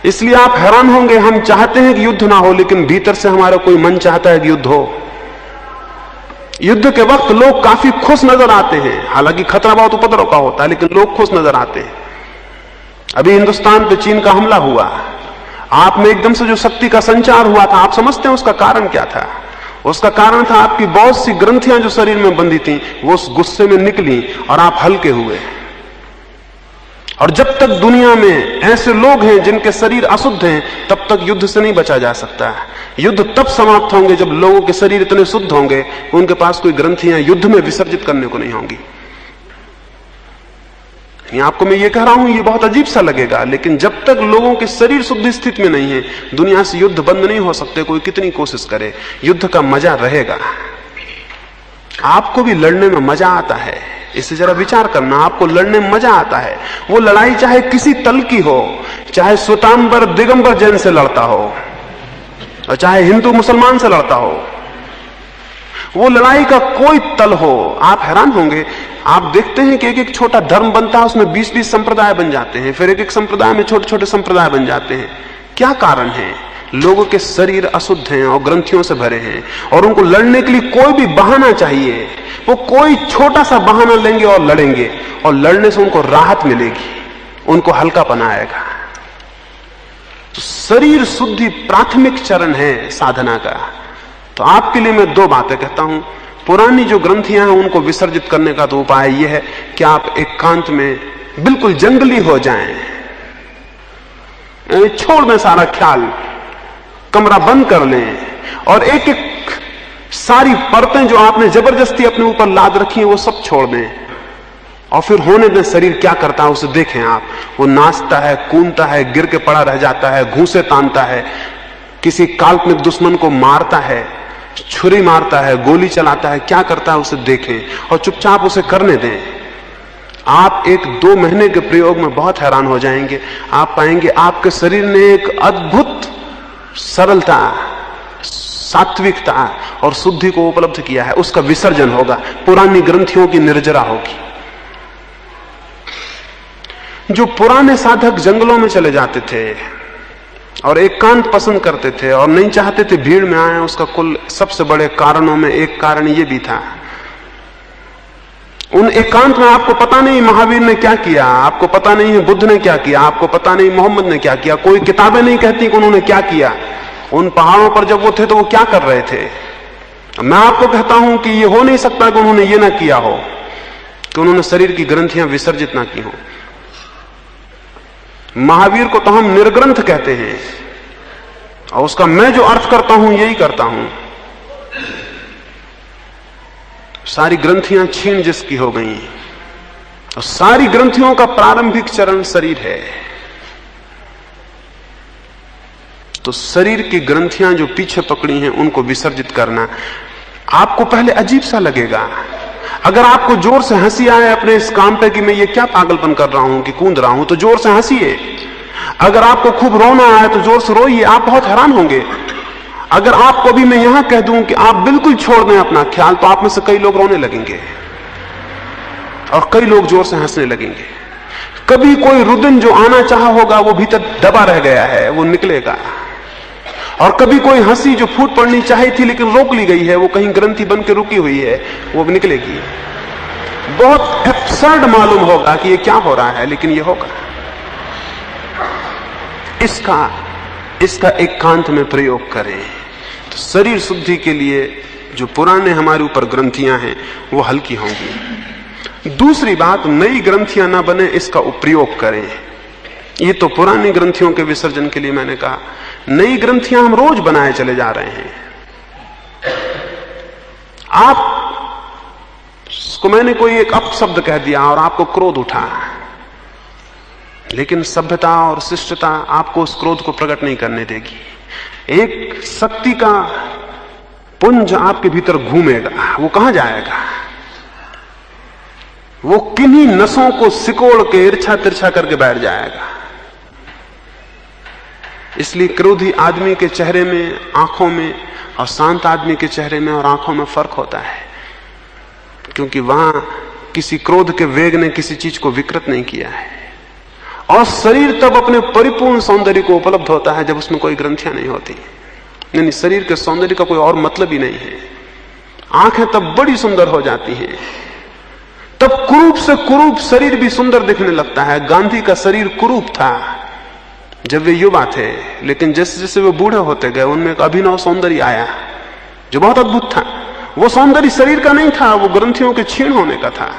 इसलिए आप हैरान होंगे, हम चाहते हैं कि युद्ध ना हो, लेकिन भीतर से हमारा कोई मन चाहता है कि युद्ध हो। युद्ध के वक्त लोग काफी खुश नजर आते हैं, हालांकि खतरा बहुत उपद्रव का होता है, लेकिन लोग खुश नजर आते हैं। अभी हिंदुस्तान पे चीन का हमला हुआ, आप में एकदम से जो शक्ति का संचार हुआ था, आप समझते हैं उसका कारण क्या था? उसका कारण था आपकी बहुत सी ग्रंथियां जो शरीर में बंधी थी वो उस गुस्से में निकली और आप हल्के हुए। और जब तक दुनिया में ऐसे लोग हैं जिनके शरीर अशुद्ध हैं, तब तक युद्ध से नहीं बचा जा सकता। युद्ध तब समाप्त होंगे जब लोगों के शरीर इतने शुद्ध होंगे कि उनके पास कोई ग्रंथियां युद्ध में विसर्जित करने को नहीं होंगी। आपको मैं ये कह रहा हूं, ये बहुत अजीब सा लगेगा, लेकिन जब तक लोगों के शरीर शुद्ध स्थिति में नहीं है, दुनिया से युद्ध बंद नहीं हो सकते, कोई कितनी कोशिश करे। युद्ध का मजा रहेगा। आपको भी लड़ने में मजा आता है, इससे जरा विचार करना। आपको लड़ने में मजा आता है। वो लड़ाई चाहे किसी तल की हो, चाहे श्वेतांबर दिगंबर जैन से लड़ता हो और चाहे हिंदू मुसलमान से लड़ता हो, वो लड़ाई का कोई तल हो, आप हैरान होंगे। आप देखते हैं कि एक एक छोटा धर्म बनता है, उसमें 20-20 संप्रदाय बन जाते हैं, फिर एक एक संप्रदाय में छोटे छोटे संप्रदाय बन जाते हैं। क्या कारण है? लोगों के शरीर अशुद्ध हैं और ग्रंथियों से भरे हैं, और उनको लड़ने के लिए कोई भी बहाना चाहिए। वो कोई छोटा सा बहाना लेंगे और लड़ेंगे, और लड़ने से उनको राहत मिलेगी, उनको हल्कापन आएगा। तो शरीर शुद्धि प्राथमिक चरण है साधना का। तो आपके लिए मैं 2 बातें कहता हूं। पुरानी जो ग्रंथियां हैं उनको विसर्जित करने का तो उपाय यह है कि आप एकांत में बिल्कुल जंगली हो जाएं, छोड़ दें सारा ख्याल, कमरा बंद कर लें, और एक एक सारी परतें जो आपने जबरदस्ती अपने ऊपर लाद रखी हैं वो सब छोड़ दें, और फिर होने दें शरीर क्या करता है उसे देखें आप। वो नाचता है, कूदता है, गिर के पड़ा रह जाता है, घूंसे तानता है, किसी काल्पनिक दुश्मन को मारता है, छुरी मारता है, गोली चलाता है, क्या करता है उसे देखें और चुपचाप उसे करने दें। आप 1-2 महीने के प्रयोग में बहुत हैरान हो जाएंगे। आप पाएंगे आपके शरीर ने एक अद्भुत सरलता, सात्विकता और शुद्धि को उपलब्ध किया है। उसका विसर्जन होगा, पुरानी ग्रंथियों की निर्जरा होगी। जो पुराने साधक जंगलों में चले जाते थे और एकांत पसंद करते थे और नहीं चाहते थे भीड़ में आए, उसका कुल सबसे बड़े कारणों में एक कारण यह भी था। उन एकांत में आपको पता नहीं महावीर ने क्या किया, आपको पता नहीं है बुद्ध ने क्या किया, आपको पता नहीं मोहम्मद ने क्या किया, कोई किताबें नहीं कहती कि उन्होंने क्या किया। उन पहाड़ों पर जब वो थे तो वो क्या कर रहे थे। मैं आपको कहता हूं कि ये हो नहीं सकता कि उन्होंने ये ना किया हो, कि उन्होंने शरीर की ग्रंथियां विसर्जित ना की हो। महावीर को तो हम निर्ग्रंथ कहते हैं, और उसका मैं जो अर्थ करता हूं यही करता हूं। सारी ग्रंथियां छीन जिसकी हो गई, और सारी ग्रंथियों का प्रारंभिक चरण शरीर है। तो शरीर की ग्रंथियां जो पीछे पकड़ी हैं उनको विसर्जित करना आपको पहले अजीब सा लगेगा। अगर आपको जोर से हंसी आए अपने इस काम पे कि मैं ये क्या पागलपन कर रहा हूं कि कूद रहा हूं, तो जोर से हंसिए। अगर आपको खूब रोना आए तो जोर से रोइए, आप बहुत हैरान होंगे। अगर आपको भी मैं यहां कह दूं कि आप बिल्कुल छोड़ दें अपना ख्याल, तो आप में से कई लोग रोने लगेंगे और कई लोग जोर से हंसने लगेंगे। कभी कोई रुदन जो आना चाहा होगा वो भीतर दबा रह गया है, वो निकलेगा। और कभी कोई हंसी जो फूट पड़नी चाहिए थी लेकिन रोक ली गई है, वो कहीं ग्रंथि बन के रुकी हुई है, वो भी निकलेगी। बहुत एब्सर्ड मालूम होगा कि ये क्या हो रहा है, लेकिन ये होगा। इसका एकांत में प्रयोग करें तो शरीर शुद्धि के लिए जो पुराने हमारे ऊपर ग्रंथियां हैं वो हल्की होंगी। दूसरी बात, नई ग्रंथियां ना बने, इसका उपयोग करें। ये तो पुरानी ग्रंथियों के विसर्जन के लिए मैंने कहा। नई ग्रंथियां हम रोज बनाए चले जा रहे हैं। आपको मैंने कोई एक अपशब्द कह दिया और आपको क्रोध उठा, लेकिन सभ्यता और शिष्टता आपको उस क्रोध को प्रकट नहीं करने देगी। एक शक्ति का पुंज आपके भीतर घूमेगा, वो कहां जाएगा? वो किन्हीं नसों को सिकोड़ के इर्छा तिरछा करके बैठ जाएगा। इसलिए क्रोधी आदमी के चेहरे में, आंखों में, और शांत आदमी के चेहरे में और आंखों में फर्क होता है, क्योंकि वहां किसी क्रोध के वेग ने किसी चीज को विकृत नहीं किया है। और शरीर तब अपने परिपूर्ण सौंदर्य को उपलब्ध होता है जब उसमें कोई ग्रंथियां नहीं होती। यानी शरीर के सौंदर्य का कोई और मतलब ही नहीं है। आंखें तब बड़ी सुंदर हो जाती हैं, तब कुरूप से कुरूप शरीर भी सुंदर दिखने लगता है। गांधी का शरीर कुरूप था जब वे युवा थे, लेकिन जैसे जैसे वे बूढ़े होते गए उनमें एक अभिनव सौंदर्य आया जो बहुत अद्भुत था। वो सौंदर्य शरीर का नहीं था, वो ग्रंथियों के क्षीण होने का था।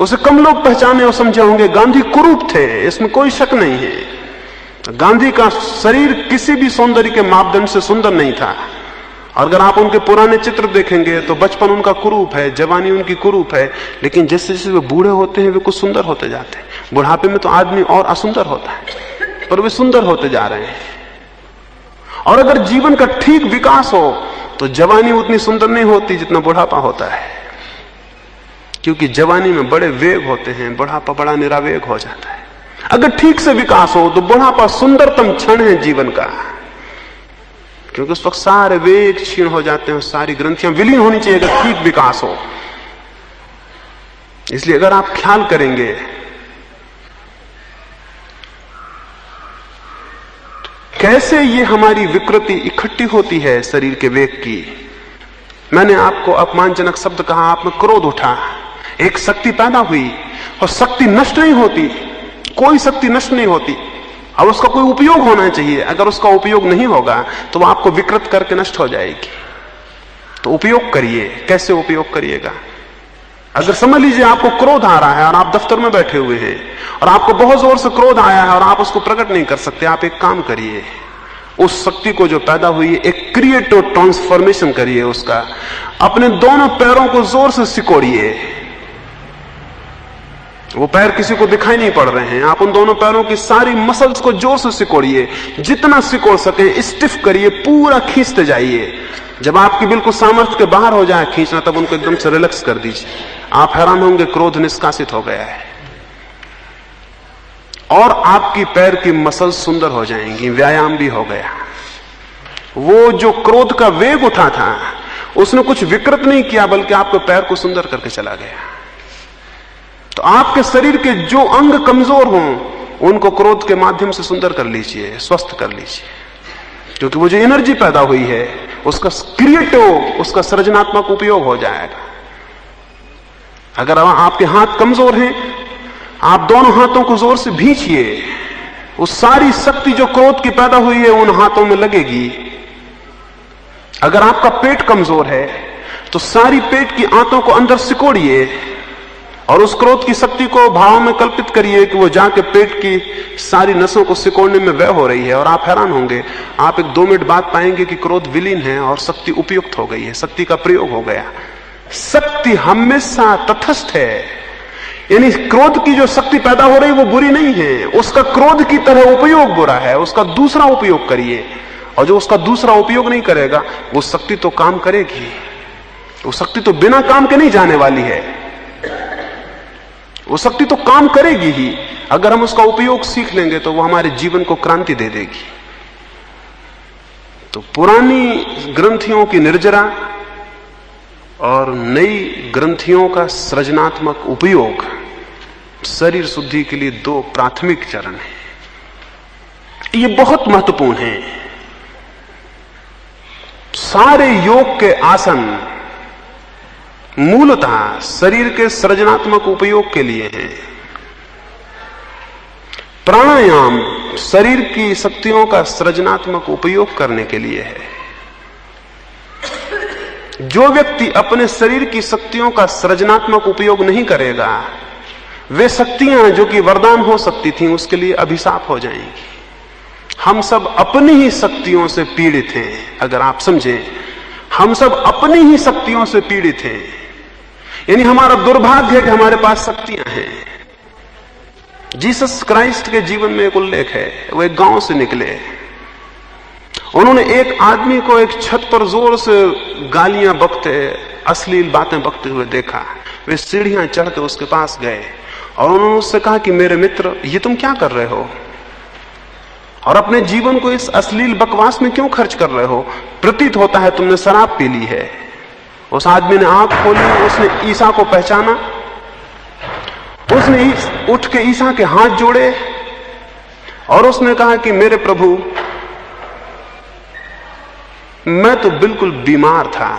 उसे कम लोग पहचाने और समझे होंगे। गांधी कुरूप थे, इसमें कोई शक नहीं है। गांधी का शरीर किसी भी सौंदर्य के मापदंड से सुंदर नहीं था। और अगर आप उनके पुराने चित्र देखेंगे तो बचपन उनका कुरूप है, जवानी उनकी कुरूप है, लेकिन जैसे जैसे वे बूढ़े होते हैं वे कुछ सुंदर होते जाते हैं। बुढ़ापे में तो आदमी और असुंदर होता है, पर वे सुंदर होते जा रहे हैं। और अगर जीवन का ठीक विकास हो तो जवानी उतनी सुंदर नहीं होती जितना बुढ़ापा होता है, क्योंकि जवानी में बड़े वेग होते हैं, बुढ़ापा बड़ा निरावेग हो जाता है। अगर ठीक से विकास हो तो बुढ़ापा सुंदरतम क्षण है जीवन का, क्योंकि उस वक्त सारे वेग क्षीण हो जाते हैं और सारी ग्रंथियां विलीन होनी चाहिए अगर ठीक विकास हो। इसलिए अगर आप ख्याल करेंगे कैसे ये हमारी विकृति इकट्ठी होती है शरीर के वेग की। मैंने आपको अपमानजनक शब्द कहा, आप में क्रोध उठा, एक शक्ति पैदा हुई, और शक्ति नष्ट नहीं होती, कोई शक्ति नष्ट नहीं होती। अब उसका कोई उपयोग होना चाहिए। अगर उसका उपयोग नहीं होगा तो वो आपको विकृत करके नष्ट हो जाएगी। तो उपयोग करिए। कैसे उपयोग करिएगा? अगर समझ लीजिए आपको क्रोध आ रहा है और आप दफ्तर में बैठे हुए हैं और आपको बहुत जोर से क्रोध आया है और आप उसको प्रकट नहीं कर सकते, आप एक काम करिए, उस शक्ति को जो पैदा हुई है एक क्रिएटिव ट्रांसफॉर्मेशन करिए उसका। अपने दोनों पैरों को जोर से सिकोड़िए। वो पैर किसी को दिखाई नहीं पड़ रहे हैं, आप उन दोनों पैरों की सारी मसल्स को जोर से सिकोड़िए, जितना सिकोड़ सके स्टिफ करिए, पूरा खींचते जाइए। जब आपकी बिल्कुल सामर्थ्य के बाहर हो जाए खींचना, तब उनको एकदम से रिलैक्स कर दीजिए। आप हैरान होंगे, क्रोध निष्कासित हो गया है और आपकी पैर की मसल्स सुंदर हो जाएंगी, व्यायाम भी हो गया। वो जो क्रोध का वेग उठा था उसने कुछ विकृत नहीं किया, बल्कि आपके पैर को सुंदर करके चला गया। तो आपके शरीर के जो अंग कमजोर हों उनको क्रोध के माध्यम से सुंदर कर लीजिए, स्वस्थ कर लीजिए, क्योंकि वो जो एनर्जी पैदा हुई है उसका क्रिएटिव, उसका सृजनात्मक उपयोग हो जाएगा। अगर आपके हाथ कमजोर हैं, आप दोनों हाथों को जोर से भींचिए, उस सारी शक्ति जो क्रोध की पैदा हुई है उन हाथों में लगेगी। अगर आपका पेट कमजोर है तो सारी पेट की आंतों को अंदर सिकोड़िए और उस क्रोध की शक्ति को भाव में कल्पित करिए कि वो जाके पेट की सारी नसों को सिकोड़ने में व्यय हो रही है। और आप हैरान होंगे, आप एक 2 मिनट बाद पाएंगे कि क्रोध विलीन है और शक्ति उपयुक्त हो गई है, शक्ति का प्रयोग हो गया। शक्ति हमेशा तटस्थ है, यानी क्रोध की जो शक्ति पैदा हो रही है वो बुरी नहीं है, उसका क्रोध की तरह उपयोग बुरा है। उसका दूसरा उपयोग करिए, और जो उसका दूसरा उपयोग नहीं करेगा वो शक्ति तो काम करेगी। वो शक्ति तो बिना काम के नहीं जाने वाली है, वो शक्ति तो काम करेगी ही। अगर हम उसका उपयोग सीख लेंगे तो वो हमारे जीवन को क्रांति दे देगी। तो पुरानी ग्रंथियों की निर्जरा और नई ग्रंथियों का सृजनात्मक उपयोग शरीर शुद्धि के लिए 2 प्राथमिक चरण हैं। ये बहुत महत्वपूर्ण है। सारे योग के आसन मूलतः शरीर के सृजनात्मक उपयोग के लिए है। प्राणायाम शरीर की शक्तियों का सृजनात्मक उपयोग करने के लिए है। जो व्यक्ति अपने शरीर की शक्तियों का सृजनात्मक उपयोग नहीं करेगा, वे शक्तियां जो कि वरदान हो सकती थीं उसके लिए अभिशाप हो जाएंगी। हम सब अपनी ही शक्तियों से पीड़ित हैं। अगर आप समझें, हम सब अपनी ही शक्तियों से पीड़ित हैं, यानी हमारा दुर्भाग्य है कि हमारे पास शक्तियां हैं। जीसस क्राइस्ट के जीवन में एक उल्लेख है। वो एक गांव से निकले, उन्होंने एक आदमी को एक छत पर जोर से गालियां बकते, अश्लील बातें बकते हुए देखा। वे सीढ़ियां चढ़ के उसके पास गए और उन्होंने उससे कहा कि मेरे मित्र, ये तुम क्या कर रहे हो? और अपने जीवन को इस अश्लील बकवास में क्यों खर्च कर रहे हो? प्रतीत होता है तुमने शराब पी ली है। उस आदमी ने आंख खोली, उसने ईसा को पहचाना, उसने उठ के ईसा के हाथ जोड़े और उसने कहा कि मेरे प्रभु, मैं तो बिल्कुल बीमार था,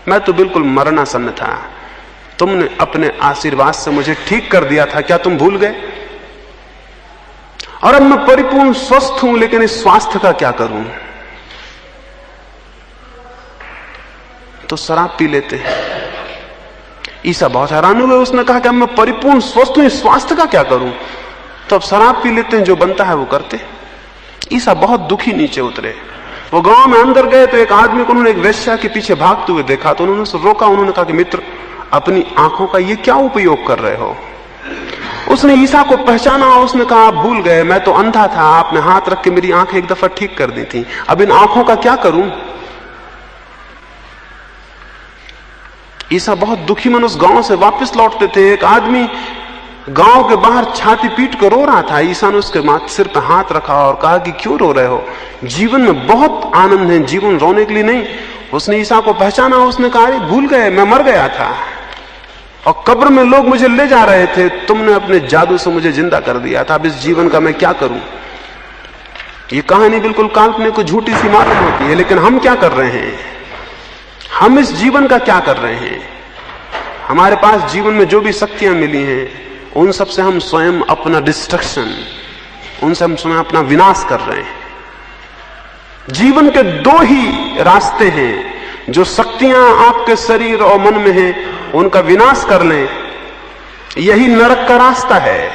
मैं तो बिल्कुल मरणासन्न था, तुमने अपने आशीर्वाद से मुझे ठीक कर दिया था, क्या तुम भूल गए? और अब मैं परिपूर्ण स्वस्थ हूं, लेकिन इस स्वास्थ्य का क्या करूं? तो शराब पी लेते हैं। ईसा बहुत हैरान हुए, उसने कहा कि अब मैं परिपूर्ण स्वस्थ हूं, इस स्वास्थ्य का क्या करूं? तो अब शराब पी लेते हैं, जो बनता है वो करते। ईसा बहुत दुखी नीचे उतरे। वो गांव में अंदर गए तो एक आदमी को उन्होंने एक वेश्या के पीछे भागते हुए देखा, तो उन्होंने उसे रोका। उन्होंने कहा कि मित्र, अपनी आंखों का ये क्या उपयोग कर रहे हो? उसने ईसा को पहचाना और उसने कहा, आप भूल गए, मैं तो अंधा था, आपने हाथ रख के मेरी आंखें एक दफा ठीक कर दी थी, अब इन आंखों का क्या करूं? ईसा बहुत दुखी मन उस गांव से वापस लौटते थे। एक आदमी गांव के बाहर छाती पीट कर रो रहा था। ईसा ने उसके सिर पर हाथ रखा और कहा कि क्यों रो रहे हो? जीवन में बहुत आनंद है, जीवन रोने के लिए नहीं। उसने ईसा को पहचाना, उसने कहा, अरे भूल गए, मैं मर गया था और कब्र में लोग मुझे ले जा रहे थे, तुमने अपने जादू से मुझे जिंदा कर दिया था, अब इस जीवन का मैं क्या करूं? ये कहानी बिल्कुल काल्पनिक को झूठी सी मालूम होती है, लेकिन हम क्या कर रहे हैं? हम इस जीवन का क्या कर रहे हैं? हमारे पास जीवन में जो भी शक्तियां मिली हैं, उन सब से हम स्वयं अपना डिस्ट्रक्शन, उनसे हम स्वयं अपना विनाश कर रहे हैं। जीवन के दो ही रास्ते हैं, जो शक्तियां आपके शरीर और मन में हैं, उनका विनाश कर लें, यही नरक का रास्ता है।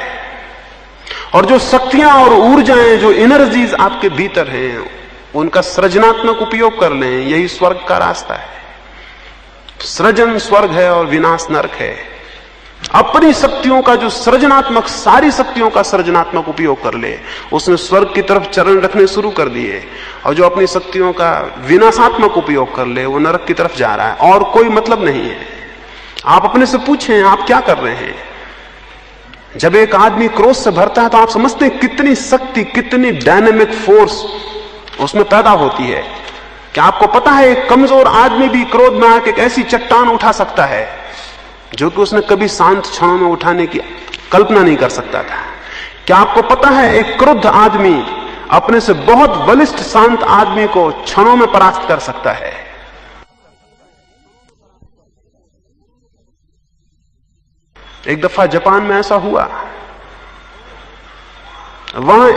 और जो शक्तियां और ऊर्जाएं, जो एनर्जीज आपके भीतर हैं, उनका सृजनात्मक उपयोग कर लें, यही स्वर्ग का रास्ता है। सृजन स्वर्ग है और विनाश नरक है। अपनी शक्तियों का जो सृजनात्मक, सारी शक्तियों का सृजनात्मक उपयोग कर ले, उसने स्वर्ग की तरफ चरण रखने शुरू कर दिए। और जो अपनी शक्तियों का विनाशात्मक उपयोग कर ले, वो नरक की तरफ जा रहा है, और कोई मतलब नहीं है। आप अपने से पूछें, आप क्या कर रहे हैं? जब एक आदमी क्रोध से भरता है तो आप समझते हैं कितनी शक्ति, कितनी डायनेमिक फोर्स उसमें पैदा होती है। क्या आपको पता है एक कमजोर आदमी भी क्रोध में आके एक ऐसी चट्टान उठा सकता है जो कि उसने कभी शांत क्षणों में उठाने की कल्पना नहीं कर सकता था? क्या आपको पता है एक क्रुद्ध आदमी अपने से बहुत बलिष्ठ शांत आदमी को क्षणों में परास्त कर सकता है? एक दफा जापान में ऐसा हुआ। वहां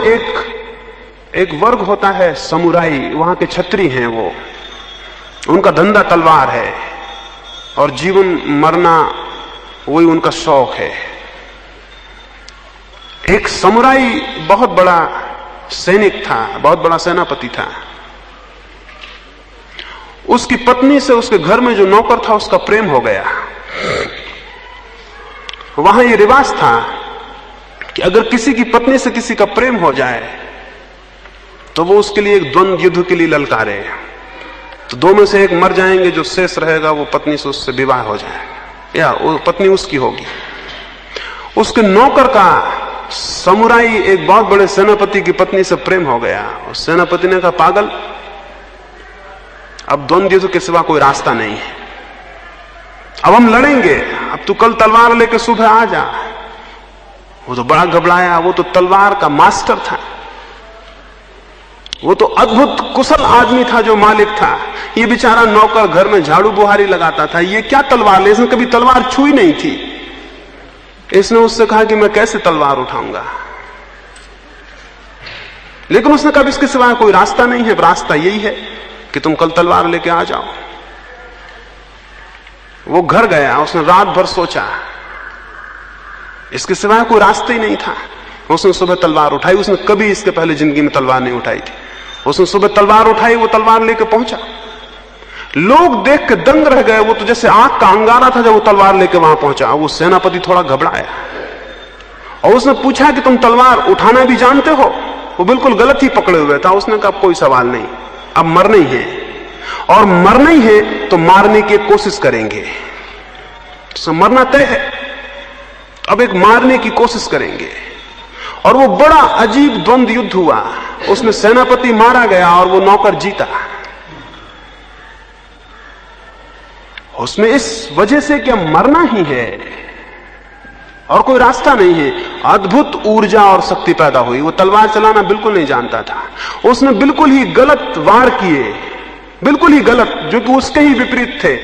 एक वर्ग होता है समुराई, वहां के क्षत्रिय हैं, वो उनका धंधा तलवार है और जीवन मरना वही उनका शौक है। एक समुराई बहुत बड़ा सैनिक था, बहुत बड़ा सेनापति था। उसकी पत्नी से उसके घर में जो नौकर था उसका प्रेम हो गया। वहां यह रिवाज था कि अगर किसी की पत्नी से किसी का प्रेम हो जाए तो वो उसके लिए एक द्वंद्व युद्ध के लिए ललकारे। तो दो में से एक मर जाएंगे, जो शेष रहेगा वो पत्नी से उससे विवाह हो जाएगा या वो पत्नी उसकी होगी। उसके नौकर का समुराई एक बहुत बड़े सेनापति की पत्नी से प्रेम हो गया। उस सेनापति ने कहा, पागल, अब द्वंद्व युद्ध के सिवा कोई रास्ता नहीं है, अब हम लड़ेंगे, अब तू कल तलवार लेकर सुबह आ जा। वो तो बड़ा घबराया, वो तो तलवार का मास्टर था, वो तो अद्भुत कुशल आदमी था जो मालिक था। ये बेचारा नौकर घर में झाड़ू बुहारी लगाता था, ये क्या तलवार ले, इसने कभी तलवार छुई नहीं थी। इसने उससे कहा कि मैं कैसे तलवार उठाऊंगा, लेकिन उसने कहा इसके सिवाय कोई रास्ता नहीं है, रास्ता यही है कि तुम कल तलवार लेके आ जाओ। वो घर गया, उसने रात भर सोचा, इसके सिवाय कोई रास्ता ही नहीं था। उसने सुबह तलवार उठाई, उसने कभी इसके पहले जिंदगी में तलवार नहीं उठाई थी। उसने सुबह तलवार उठाई, वो तलवार लेके पहुंचा। लोग देख के दंग रह गए, वो तो जैसे आग का अंगारा था जब वो तलवार लेके वहां पहुंचा। वो सेनापति थोड़ा घबराया और उसने पूछा कि तुम तलवार उठाना भी जानते हो? वो बिल्कुल गलत ही पकड़े हुए था। उसने कहा कोई सवाल नहीं, अब मरना ही है, और मरना ही है तो मारने की कोशिश करेंगे। तो मरना तय है, अब एक मारने की कोशिश करेंगे। और वो बड़ा अजीब द्वंद्व युद्ध हुआ, उसमें सेनापति मारा गया और वो नौकर जीता। उसमें इस वजह से कि मरना ही है और कोई रास्ता नहीं है, अद्भुत ऊर्जा और शक्ति पैदा हुई। वो तलवार चलाना बिल्कुल नहीं जानता था, उसने बिल्कुल ही गलत वार किए, बिल्कुल ही गलत, जो कि उसके ही विपरीत थे।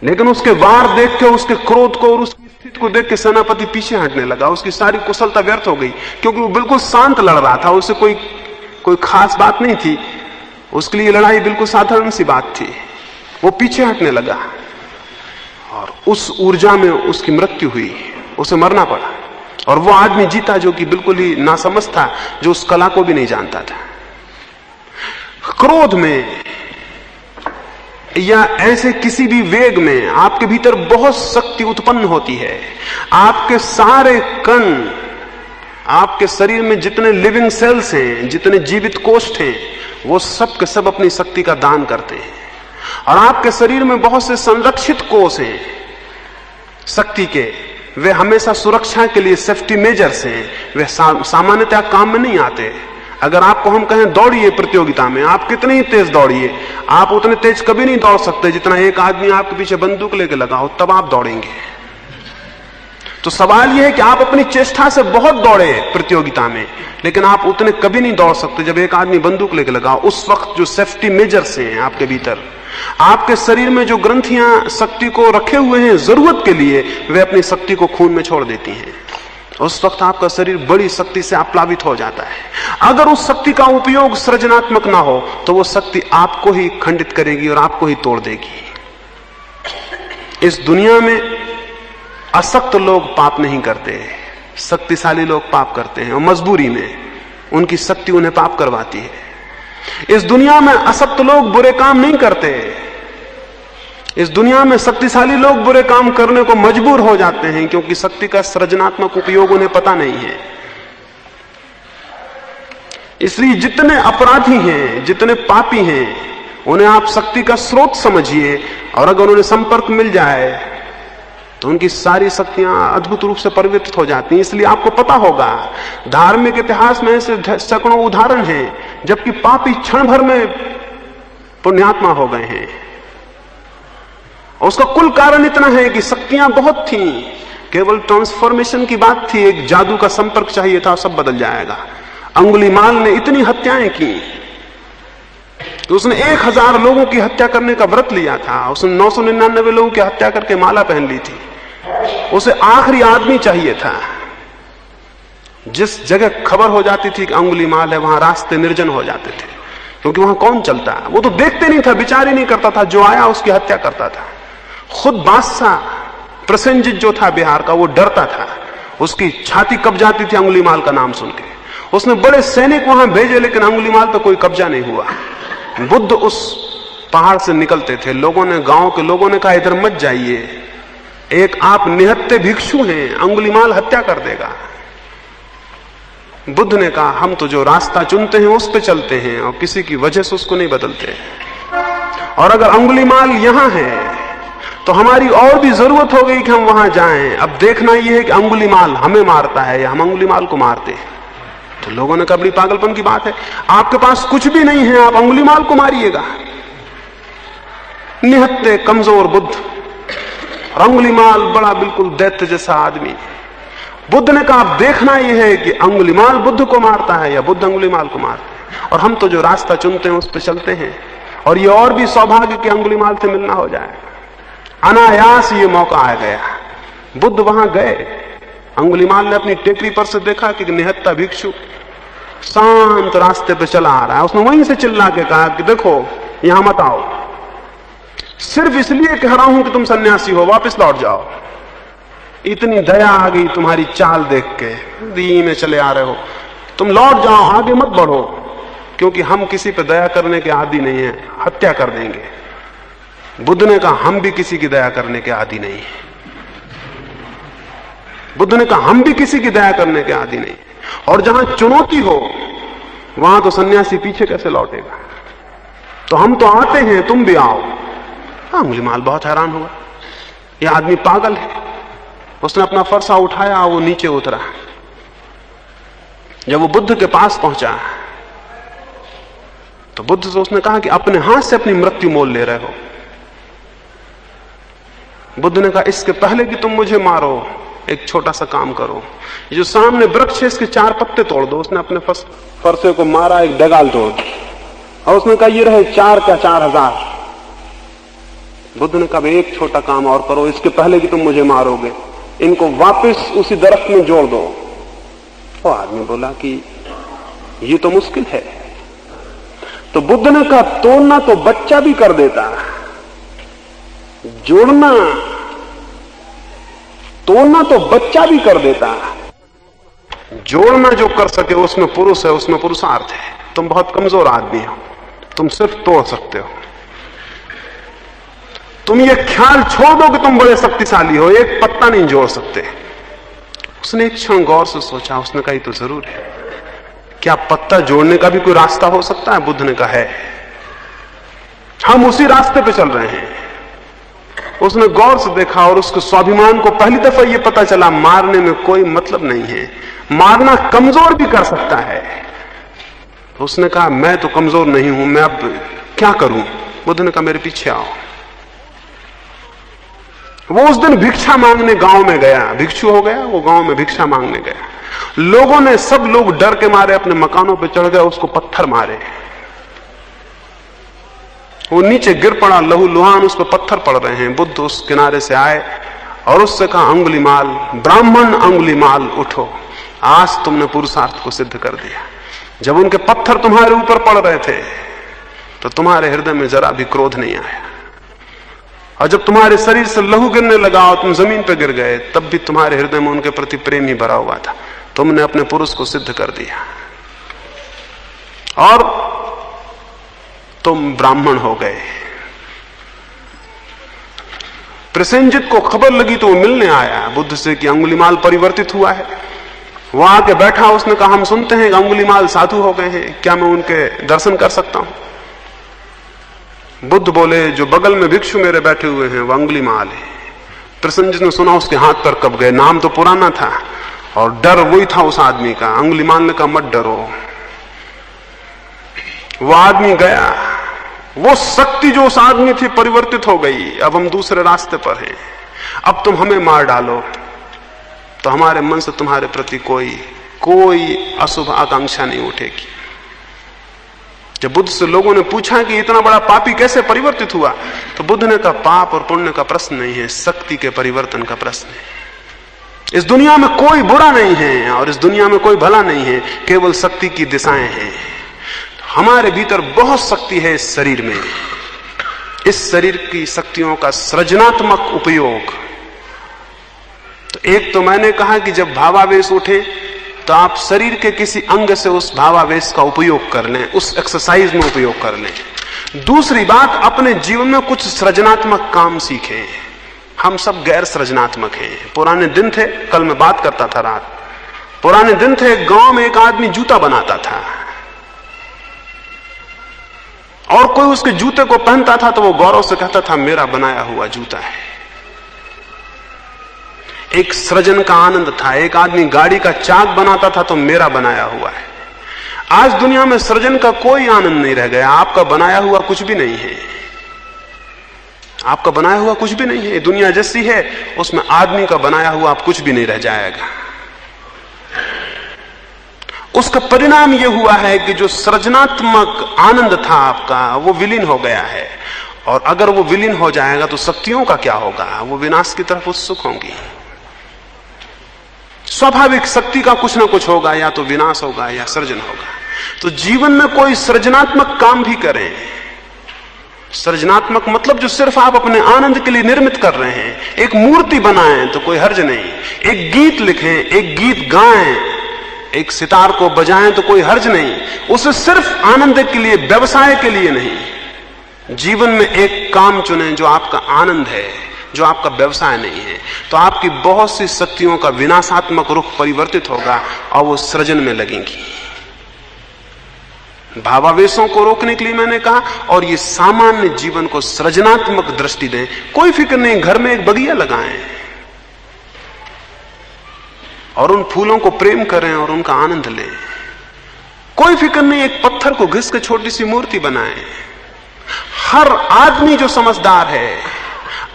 लेकिन उसके वार देख के, उसके क्रोध को और उसकी स्थिति को देख के सेनापति पीछे हटने लगा। उसकी सारी कुशलता व्यर्थ हो गई, क्योंकि वो बिल्कुल शांत लड़ रहा था, उससे कोई खास बात नहीं थी, उसके लिए लड़ाई बिल्कुल साधारण सी बात थी। वो पीछे हटने लगा और उस ऊर्जा में उसकी मृत्यु हुई, उसे मरना पड़ा। और वो आदमी जीता जो कि बिल्कुल ही नासमझ था, जो उस कला को भी नहीं जानता था। क्रोध में या ऐसे किसी भी वेग में आपके भीतर बहुत शक्ति उत्पन्न होती है। आपके सारे कण, आपके शरीर में जितने लिविंग सेल्स हैं, जितने जीवित कोष्ठ हैं, वो सब के सब अपनी शक्ति का दान करते हैं। और आपके शरीर में बहुत से संरक्षित कोष हैं शक्ति के, वे हमेशा सुरक्षा के लिए सेफ्टी मेजर्स हैं, वे सामान्यतः काम में नहीं आते। अगर आपको हम कहें दौड़िए प्रतियोगिता में, आप कितने ही तेज दौड़िए, आप उतने तेज कभी नहीं दौड़ सकते जितना एक आदमी आपके पीछे बंदूक लेके लगा हो, तब आप दौड़ेंगे। तो सवाल यह है कि आप अपनी चेष्टा से बहुत दौड़े प्रतियोगिता में, लेकिन आप उतने कभी नहीं दौड़ सकते जब एक आदमी बंदूक लेके लगा। उस वक्त जो सेफ्टी मेजर्स हैं आपके भीतर, आपके शरीर में जो ग्रंथियां शक्ति को रखे हुए हैं जरूरत के लिए, वे अपनी शक्ति को खून में छोड़ देती हैं। उस वक्त आपका शरीर बड़ी शक्ति से आप्लावित हो जाता है। अगर उस शक्ति का उपयोग सृजनात्मक ना हो तो वो शक्ति आपको ही खंडित करेगी और आपको ही तोड़ देगी। इस दुनिया में अशक्त लोग पाप नहीं करते, शक्तिशाली लोग पाप करते हैं, और मजबूरी में उनकी शक्ति उन्हें पाप करवाती है। इस दुनिया में अशक्त लोग बुरे काम नहीं करते, इस दुनिया में शक्तिशाली लोग बुरे काम करने को मजबूर हो जाते हैं, क्योंकि शक्ति का सृजनात्मक उपयोग उन्हें पता नहीं है। इसलिए जितने अपराधी हैं, जितने पापी हैं, उन्हें आप शक्ति का स्रोत समझिए, और अगर उन्हें संपर्क मिल जाए तो उनकी सारी शक्तियां अद्भुत रूप से परिवर्तित हो जाती हैं। इसलिए आपको पता होगा, धार्मिक इतिहास में ऐसे सैकड़ों उदाहरण हैं जबकि पापी क्षण भर में पुण्यात्मा हो गए हैं। उसका कुल कारण इतना है कि शक्तियां बहुत थीं, केवल ट्रांसफॉर्मेशन की बात थी, एक जादू का संपर्क चाहिए था, सब बदल जाएगा। अंगुलीमाल ने इतनी हत्याएं की तो उसने 1000 लोगों की हत्या करने का व्रत लिया था। उसने 999 लोगों की हत्या करके माला पहन ली थी। उसे आखिरी आदमी चाहिए था। जिस जगह खबर हो जाती थी कि अंगुलीमाल है, वहां रास्ते निर्जन हो जाते थे, क्योंकि वहां कौन चलता, वो तो देखते नहीं था, विचार ही नहीं करता था, जो आया उसकी हत्या करता था। खुद बादशाह प्रसेनजीत जो था बिहार का, वो डरता था, उसकी छाती कब जाती थी अंगुलीमाल का नाम सुन के। उसने बड़े सैनिक वहां भेजे, लेकिन अंगुलीमाल पर कोई कब्जा नहीं हुआ। बुद्ध उस पहाड़ से निकलते थे, लोगों ने, गांव के लोगों ने कहा इधर मत जाइए, एक आप निहत्थे भिक्षु हैं, अंगुलीमाल हत्या कर देगा। बुद्ध ने कहा हम तो जो रास्ता चुनते हैं उस पे चलते हैं और किसी की वजह से उसको नहीं बदलते। और अगर अंगुलीमाल यहां है तो हमारी और भी जरूरत हो गई कि हम वहां जाएं। अब देखना यह है कि अंगुलीमाल हमें मारता है या हम अंगुलीमाल को मारते हैं। तो लोगों ने कहा बड़ी पागलपन की बात है, आपके पास कुछ भी नहीं है, आप अंगुलीमाल को मारिएगा। निहत्थे कमजोर बुद्ध और अंगुलीमाल बड़ा बिल्कुल दैत्य जैसा आदमी। बुद्ध ने कहा अब देखना यह है कि अंगुलीमाल बुद्ध को मारता है या बुद्ध अंगुलीमाल को मारते हैं, और हम तो जो रास्ता चुनते हैं उस पर चलते हैं। और ये और भी सौभाग्य कि अंगुलीमाल से मिलना हो जाए। अनायास ये मौका आ गया, बुद्ध वहां गए। अंगुलीमाल ने अपनी टेकरी पर से देखा कि निहत्था भिक्षु शांत रास्ते पे चला आ रहा है। उसने वहीं से चिल्ला के कहा कि देखो यहां मत आओ, सिर्फ इसलिए कह रहा हूं कि तुम सन्यासी हो, वापस लौट जाओ। इतनी दया आ गई तुम्हारी चाल देख के, धीमे चले आ रहे हो, तुम लौट जाओ, आगे मत बढ़ो, क्योंकि हम किसी पे दया करने के आदी नहीं है, हत्या कर देंगे। बुद्ध ने कहा हम भी किसी की दया करने के आदी नहीं है। बुद्ध ने कहा हम भी किसी की दया करने के आदी नहीं, और जहां चुनौती हो वहां तो सन्यासी पीछे कैसे लौटेगा। तो हम तो आते हैं, तुम भी आओ। अंगुलीमाल बहुत हैरान हुआ, यह आदमी पागल है। उसने अपना फरसा उठाया, वो नीचे उतरा। जब वो बुद्ध के पास पहुंचा तो बुद्ध से उसने कहा कि अपने हाथ से अपनी मृत्यु मोल ले रहे हो। बुद्ध ने कहा इसके पहले कि तुम मुझे मारो एक छोटा सा काम करो, ये जो सामने वृक्ष है इसके 4 पत्ते तोड़ दो। उसने अपने फरसे को मारा, एक डगाल तोड़ दी और उसने कहा ये रहे 4 का 4000। बुद्ध ने कहा एक छोटा काम और करो, इसके पहले कि तुम मुझे मारोगे इनको वापस उसी दरख्त में जोड़ दो। वो आदमी बोला कि ये तो मुश्किल है। तो बुद्ध ने कहा तोड़ना तो बच्चा भी कर देता, तोड़ना तो बच्चा भी कर देता, जोड़ना जो कर सके उसमें पुरुष है, उसमें पुरुषार्थ है। तुम बहुत कमजोर आदमी हो, तुम सिर्फ तोड़ सकते हो। तुम ये ख्याल छोड़ दो कि तुम बड़े शक्तिशाली हो, एक पत्ता नहीं जोड़ सकते। उसने एक क्षण गौर से सोचा, उसने कहा तो जरूर है, क्या पत्ता जोड़ने का भी कोई रास्ता हो सकता है? बुद्ध ने कहा है, हम उसी रास्ते पे चल रहे हैं। उसने गौर से देखा और उसके स्वाभिमान को पहली दफा यह पता चला मारने में कोई मतलब नहीं है, मारना कमजोर भी कर सकता है। उसने कहा मैं तो कमजोर नहीं हूं, मैं अब क्या करूं? बुद्ध ने कहा मेरे पीछे आओ। वो उस दिन भिक्षा मांगने गांव में गया, भिक्षु हो गया, वो गांव में भिक्षा मांगने गया। लोगों ने, सब लोग डर के मारे अपने मकानों पे चढ़ गए, उसको पत्थर मारे। वो नीचे गिर पड़ा, लहू लुहान, उस पर पत्थर पड़ रहे हैं। बुद्ध उस किनारे से आए और उससे कहा अंगुलीमाल, ब्राह्मण अंगुलीमाल उठो, आज तुमने पुरुषार्थ को सिद्ध कर दिया। जब उनके पत्थर तुम्हारे ऊपर पड़ रहे थे तो तुम्हारे हृदय में जरा भी क्रोध नहीं आया, और जब तुम्हारे शरीर से लहू गिरने लगा और तुम जमीन पर गिर गए तब भी तुम्हारे हृदय में उनके प्रति प्रेम ही भरा हुआ था। तुमने अपने पुरुष को सिद्ध कर दिया और तुम ब्राह्मण हो गए। प्रसेनजित को खबर लगी तो वो मिलने आया बुद्ध से कि अंगुलीमाल परिवर्तित हुआ है। वो आके बैठा, उसने कहा हम सुनते हैं कि अंगुलीमाल साधु हो गए हैं, क्या मैं उनके दर्शन कर सकता हूं? बुद्ध बोले जो बगल में भिक्षु मेरे बैठे हुए हैं वो अंगुलीमाल है। प्रसेनजित ने सुना, उसके हाथ पर कब गए, नाम तो पुराना था और डर वही था उस आदमी का। अंगुलीमाल ने कहा मत डरो। वो आदमी गया, वो शक्ति जो उस आदमी थी परिवर्तित हो गई। अब हम दूसरे रास्ते पर हैं, अब तुम हमें मार डालो तो हमारे मन से तुम्हारे प्रति कोई अशुभ आकांक्षा नहीं उठेगी। जब बुद्ध से लोगों ने पूछा कि इतना बड़ा पापी कैसे परिवर्तित हुआ, तो बुद्ध ने कहा पाप और पुण्य का प्रश्न नहीं है, शक्ति के परिवर्तन का प्रश्न है। इस दुनिया में कोई बुरा नहीं है और इस दुनिया में कोई भला नहीं है, केवल शक्ति की दिशाएं हैं। हमारे भीतर बहुत शक्ति है इस शरीर में। इस शरीर की शक्तियों का सृजनात्मक उपयोग, तो एक तो मैंने कहा कि जब भावावेश उठे तो आप शरीर के किसी अंग से उस भावावेश का उपयोग कर लें, उस एक्सरसाइज में उपयोग कर लें। दूसरी बात, अपने जीवन में कुछ सृजनात्मक काम सीखें। हम सब गैर सृजनात्मक हैं। पुराने दिन थे, कल मैं बात करता था रात, पुराने दिन थे, गांव में एक आदमी जूता बनाता था और कोई उसके जूते को पहनता था तो वो गौरव से कहता था मेरा बनाया हुआ जूता है। एक सृजन का आनंद था। एक आदमी गाड़ी का चाक बनाता था तो मेरा बनाया हुआ है। आज दुनिया में सृजन का कोई आनंद नहीं रह गया। आपका बनाया हुआ कुछ भी नहीं है, आपका बनाया हुआ कुछ भी नहीं है। दुनिया जैसी है उसमें आदमी का बनाया हुआ आप कुछ भी नहीं रह जाएगा। उसका परिणाम यह हुआ है कि जो सृजनात्मक आनंद था आपका वो विलीन हो गया है, और अगर वो विलीन हो जाएगा तो शक्तियों का क्या होगा? वो विनाश की तरफ उत्सुक होंगी। स्वाभाविक शक्ति का कुछ ना कुछ होगा, या तो विनाश होगा या सृजन होगा। तो जीवन में कोई सृजनात्मक काम भी करें। सृजनात्मक मतलब जो सिर्फ आप अपने आनंद के लिए निर्मित कर रहे हैं। एक मूर्ति बनाएं तो कोई हर्ज नहीं, एक गीत लिखें, एक गीत गाएं, एक सितार को बजाएं तो कोई हर्ज नहीं। उसे सिर्फ आनंद के लिए, व्यवसाय के लिए नहीं। जीवन में एक काम चुनें जो आपका आनंद है, जो आपका व्यवसाय नहीं है, तो आपकी बहुत सी शक्तियों का विनाशात्मक रुख परिवर्तित होगा और वो सृजन में लगेंगी। भावावेशों को रोकने के लिए मैंने कहा, और ये सामान्य जीवन को सृजनात्मक दृष्टि दें। कोई फिक्र नहीं, घर में एक बगिया लगाएं और उन फूलों को प्रेम करें और उनका आनंद लें। कोई फिक्र नहीं एक पत्थर को घिस के छोटी सी मूर्ति बनाए। हर आदमी जो समझदार है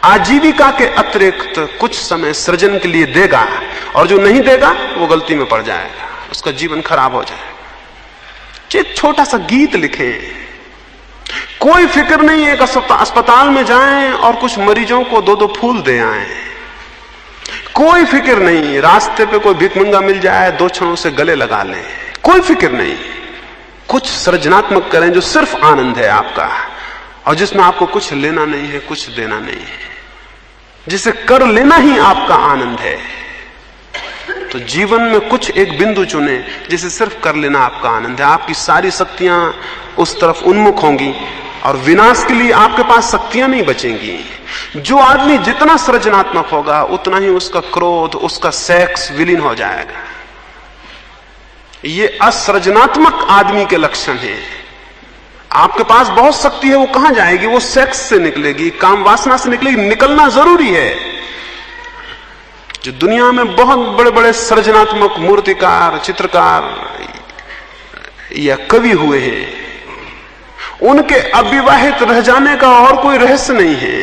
आजीविका के अतिरिक्त कुछ समय सृजन के लिए देगा, और जो नहीं देगा वो गलती में पड़ जाएगा, उसका जीवन खराब हो जाएगा। एक छोटा सा गीत लिखें, कोई फिक्र नहीं एक अस्पताल में जाएं और कुछ मरीजों को 2-2 फूल दे आएं। कोई फिक्र नहीं रास्ते पे कोई भिखमंगा मिल जाए 2 क्षणों से गले लगा लें। कोई फिक्र नहीं, कुछ सृजनात्मक करें जो सिर्फ आनंद है आपका, और जिसमें आपको कुछ लेना नहीं है, कुछ देना नहीं है, जिसे कर लेना ही आपका आनंद है। तो जीवन में कुछ एक बिंदु चुने जिसे सिर्फ कर लेना आपका आनंद है। आपकी सारी शक्तियां उस तरफ उन्मुख होंगी और विनाश के लिए आपके पास शक्तियां नहीं बचेंगी। जो आदमी जितना सृजनात्मक होगा उतना ही उसका क्रोध, उसका सेक्स विलीन हो जाएगा। ये असृजनात्मक आदमी के लक्षण हैं। आपके पास बहुत शक्ति है, वो कहां जाएगी? वो सेक्स से निकलेगी, काम वासना से निकलेगी। निकलना जरूरी है। जो दुनिया में बहुत बड़े बड़े सृजनात्मक मूर्तिकार, चित्रकार या कवि हुए हैं, उनके अविवाहित रह जाने का और कोई रहस्य नहीं है।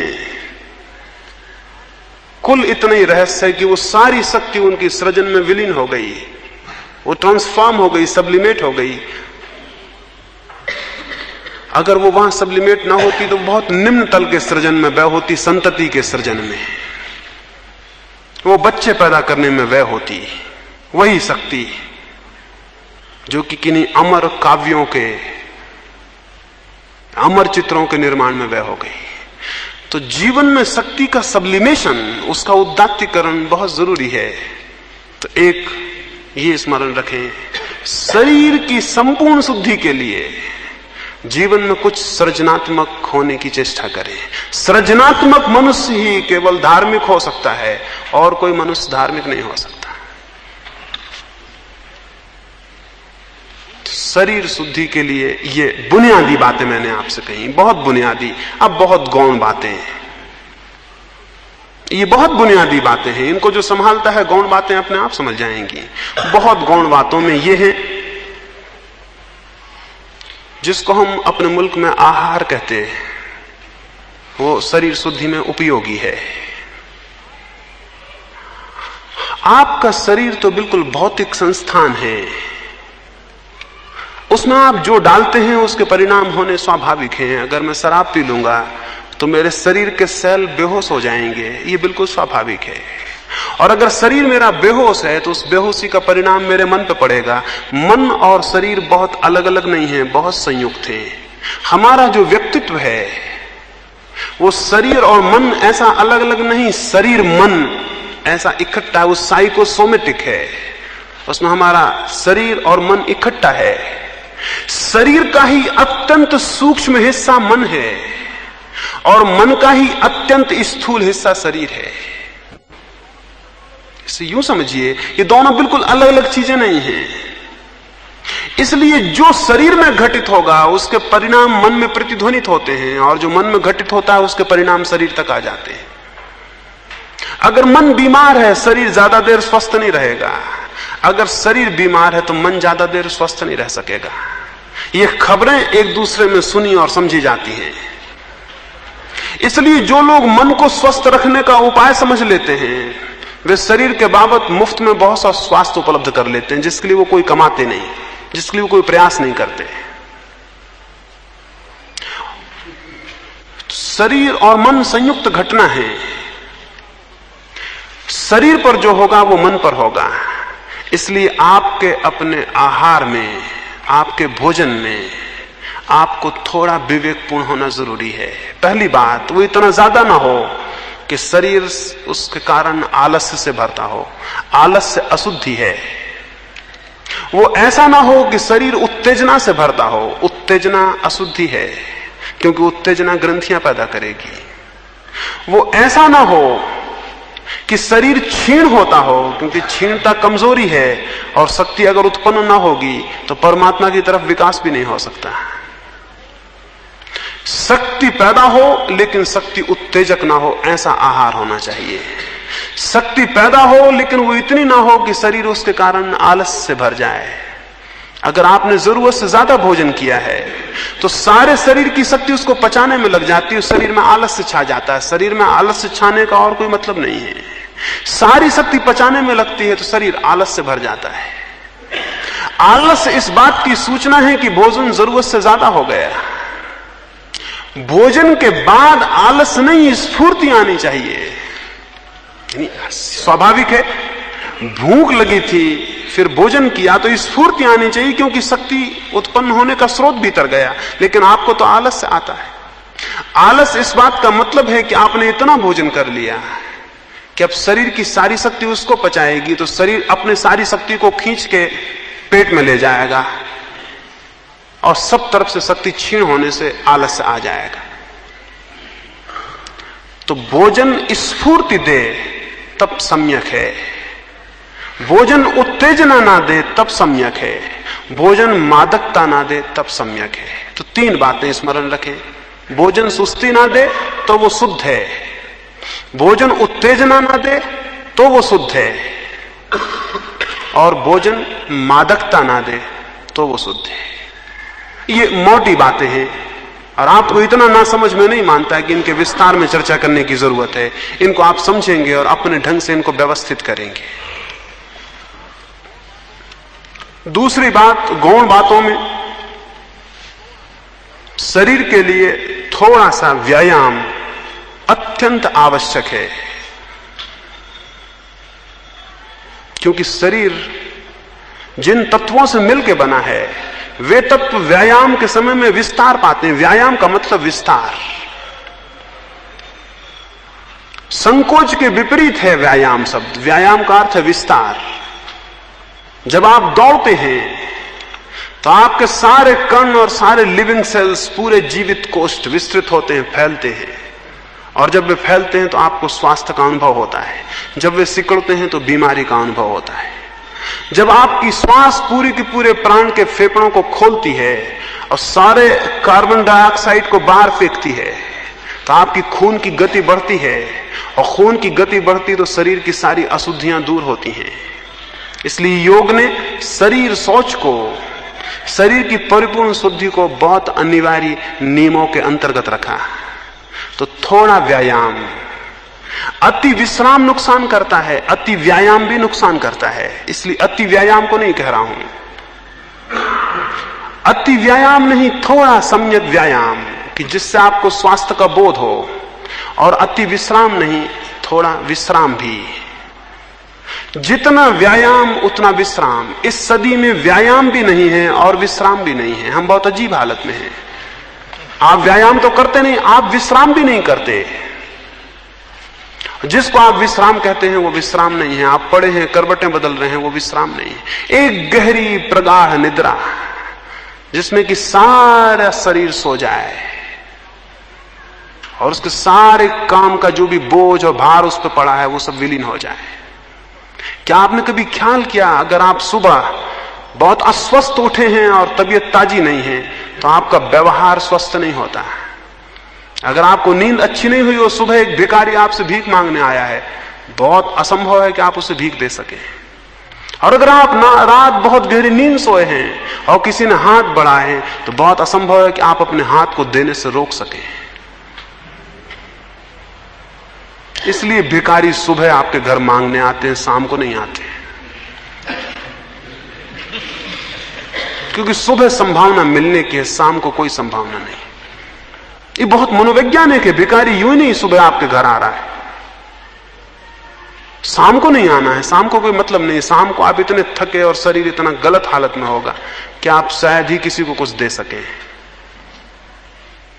कुल इतना ही रहस्य है कि वो सारी शक्ति उनकी सृजन में विलीन हो गई, वो ट्रांसफॉर्म हो गई, सब्लिमेट हो गई। अगर वो वहां सब्लिमेट ना होती तो बहुत निम्न तल के सृजन में व्यय होती, संतति के सृजन में, वो बच्चे पैदा करने में व्यय होती। वही शक्ति जो कि किन्हीं अमर काव्यों के, अमर चित्रों के निर्माण में व्यय हो गई। तो जीवन में शक्ति का सब्लिमेशन, उसका उदात्तीकरण बहुत जरूरी है। तो एक ये स्मरण रखें, शरीर की संपूर्ण शुद्धि के लिए जीवन में कुछ सृजनात्मक होने की चेष्टा करें। सृजनात्मक मनुष्य ही केवल धार्मिक हो सकता है, और कोई मनुष्य धार्मिक नहीं हो सकता। शरीर शुद्धि के लिए ये बुनियादी बातें मैंने आपसे कही, बहुत बुनियादी। अब बहुत गौण बातें हैं, ये बहुत बुनियादी बातें हैं। इनको जो संभालता है गौण बातें अपने आप समझ जाएंगी। बहुत गौण बातों में ये है जिसको हम अपने मुल्क में आहार कहते हैं, वो शरीर शुद्धि में उपयोगी है। आपका शरीर तो बिल्कुल भौतिक संस्थान है, उसमें आप जो डालते हैं उसके परिणाम होने स्वाभाविक हैं। अगर मैं शराब पी लूंगा तो मेरे शरीर के सेल बेहोश हो जाएंगे, ये बिल्कुल स्वाभाविक है। और अगर शरीर मेरा बेहोश है तो उस बेहोशी का परिणाम मेरे मन पर पड़ेगा। मन और शरीर बहुत अलग अलग नहीं है, बहुत संयुक्त है। हमारा जो व्यक्तित्व है वो शरीर और मन ऐसा अलग अलग नहीं, शरीर मन ऐसा इकट्ठा है, वो साइकोसोमेटिक है। उसमें हमारा शरीर और मन इकट्ठा है। शरीर का ही अत्यंत सूक्ष्म हिस्सा मन है और मन का ही अत्यंत स्थूल हिस्सा शरीर है। इसे यूं समझिए, ये दोनों बिल्कुल अलग अलग चीजें नहीं हैं। इसलिए जो शरीर में घटित होगा उसके परिणाम मन में प्रतिध्वनित होते हैं, और जो मन में घटित होता है उसके परिणाम शरीर तक आ जाते हैं। अगर मन बीमार है, शरीर ज्यादा देर स्वस्थ नहीं रहेगा। अगर शरीर बीमार है तो मन ज्यादा देर स्वस्थ नहीं रह सकेगा। ये खबरें एक दूसरे में सुनी और समझी जाती हैं। इसलिए जो लोग मन को स्वस्थ रखने का उपाय समझ लेते हैं, वे शरीर के बाबत मुफ्त में बहुत सा स्वास्थ्य उपलब्ध कर लेते हैं, जिसके लिए वो कोई कमाते नहीं, जिसके लिए वो कोई प्रयास नहीं करते। शरीर और मन संयुक्त घटना है। शरीर पर जो होगा वो मन पर होगा। इसलिए आपके अपने आहार में, आपके भोजन में आपको थोड़ा विवेकपूर्ण होना जरूरी है। पहली बात, वो इतना ज्यादा ना हो कि शरीर उसके कारण आलस्य से भरता हो। आलस्य अशुद्धि है। वो ऐसा ना हो कि शरीर उत्तेजना से भरता हो। उत्तेजना अशुद्धि है, क्योंकि उत्तेजना ग्रंथियां पैदा करेगी। वो ऐसा ना हो कि शरीर क्षीण होता हो, क्योंकि क्षीणता कमजोरी है, और शक्ति अगर उत्पन्न ना होगी तो परमात्मा की तरफ विकास भी नहीं हो सकता। शक्ति पैदा हो लेकिन शक्ति उत्तेजक ना हो, ऐसा आहार होना चाहिए। शक्ति पैदा हो लेकिन वो इतनी ना हो कि शरीर उसके कारण आलस से भर जाए। अगर आपने जरूरत से ज्यादा भोजन किया है तो सारे शरीर की शक्ति उसको पचाने में लग जाती है, शरीर में आलस्य छा जाता है। शरीर में आलस्य छाने का और कोई मतलब नहीं है। सारी शक्ति पचाने में लगती है तो शरीर आलस से भर जाता है। आलस इस बात की सूचना है कि भोजन जरूरत से ज्यादा हो गया। भोजन के बाद आलस नहीं, स्फूर्ति आनी चाहिए। स्वाभाविक है, भूख लगी थी फिर भोजन किया तो स्फूर्ति आनी चाहिए, क्योंकि शक्ति उत्पन्न होने का स्रोत भीतर गया। लेकिन आपको तो आलस से आता है। आलस इस बात का मतलब है कि आपने इतना भोजन कर लिया कि अब शरीर की सारी शक्ति उसको पचाएगी, तो शरीर अपने सारी शक्ति को खींच के पेट में ले जाएगा और सब तरफ से शक्ति क्षीण होने से आलस आ जाएगा। तो भोजन स्फूर्ति दे तब सम्यक है, भोजन उत्तेजना ना दे तब सम्यक है, भोजन मादकता ना दे तब सम्यक है। तो तीन बातें स्मरण रखें। भोजन सुस्ती ना दे तो वो शुद्ध है, भोजन उत्तेजना ना दे तो वो शुद्ध है, और भोजन मादकता ना दे तो वो शुद्ध है। ये मोटी बातें हैं और आपको इतना ना समझ में नहीं मानता है कि इनके विस्तार में चर्चा करने की जरूरत है। इनको आप समझेंगे और अपने ढंग से इनको व्यवस्थित करेंगे। दूसरी बात, गौण बातों में शरीर के लिए थोड़ा सा व्यायाम अत्यंत आवश्यक है, क्योंकि शरीर जिन तत्वों से मिलकर बना है वे तत्व व्यायाम के समय में विस्तार पाते हैं। व्यायाम का मतलब विस्तार, संकोच के विपरीत है व्यायाम शब्द। व्यायाम का अर्थ है विस्तार। जब आप दौड़ते हैं तो आपके सारे कण और सारे लिविंग सेल्स, पूरे जीवित कोष्ठ विस्तृत होते हैं, फैलते हैं, और जब वे फैलते हैं तो आपको स्वास्थ्य का अनुभव होता है। जब वे सिकुड़ते हैं तो बीमारी का अनुभव होता है। जब आपकी श्वास पूरी की पूरे प्राण के फेफड़ों को खोलती है और सारे कार्बन डाइऑक्साइड को बाहर फेंकती है तो आपकी खून की गति बढ़ती है, और खून की गति बढ़ती तो शरीर की सारी अशुद्धियां दूर होती हैं। इसलिए योग ने शरीर सोच को, शरीर की परिपूर्ण शुद्धि को बहुत अनिवार्य नियमों के अंतर्गत रखा। तो थोड़ा व्यायाम, अति विश्राम नुकसान करता है, अति व्यायाम भी नुकसान करता है। इसलिए अति व्यायाम को नहीं कह रहा हूं, अति व्यायाम नहीं, थोड़ा सम्यक व्यायाम कि जिससे आपको स्वास्थ्य का बोध हो, और अति विश्राम नहीं, थोड़ा विश्राम भी। जितना व्यायाम उतना विश्राम। इस सदी में व्यायाम भी नहीं है और विश्राम भी नहीं है। हम बहुत अजीब हालत में हैं। आप व्यायाम तो करते नहीं, आप विश्राम भी नहीं करते। जिसको आप विश्राम कहते हैं वो विश्राम नहीं है। आप पड़े हैं, करवटें बदल रहे हैं, वो विश्राम नहीं है। एक गहरी प्रगाढ़ निद्रा जिसमें कि सारा शरीर सो जाए और उसके सारे काम का जो भी बोझ और भार उस पर पड़ा है वो सब विलीन हो जाए। क्या आपने कभी ख्याल किया, अगर आप सुबह बहुत अस्वस्थ उठे हैं और तबीयत ताजी नहीं है तो आपका व्यवहार स्वस्थ नहीं होता। अगर आपको नींद अच्छी नहीं हुई और सुबह एक भिखारी आपसे भीख मांगने आया है, बहुत असंभव है कि आप उसे भीख दे सके। और अगर आप रात बहुत गहरी नींद सोए हैं और किसी ने हाथ बढ़ाए हैं तो बहुत असंभव है कि आप अपने हाथ को देने से रोक सके। इसलिए भिखारी सुबह आपके घर मांगने आते हैं, शाम को नहीं आते, क्योंकि सुबह संभावना मिलने की है, शाम को कोई संभावना नहीं। ये बहुत मनोवैज्ञानिक है। भिखारी यूं ही नहीं सुबह आपके घर आ रहा है, शाम को नहीं आना है। शाम को कोई मतलब नहीं। शाम को आप इतने थके और शरीर इतना गलत हालत में होगा कि आप शायद ही किसी को कुछ दे सके।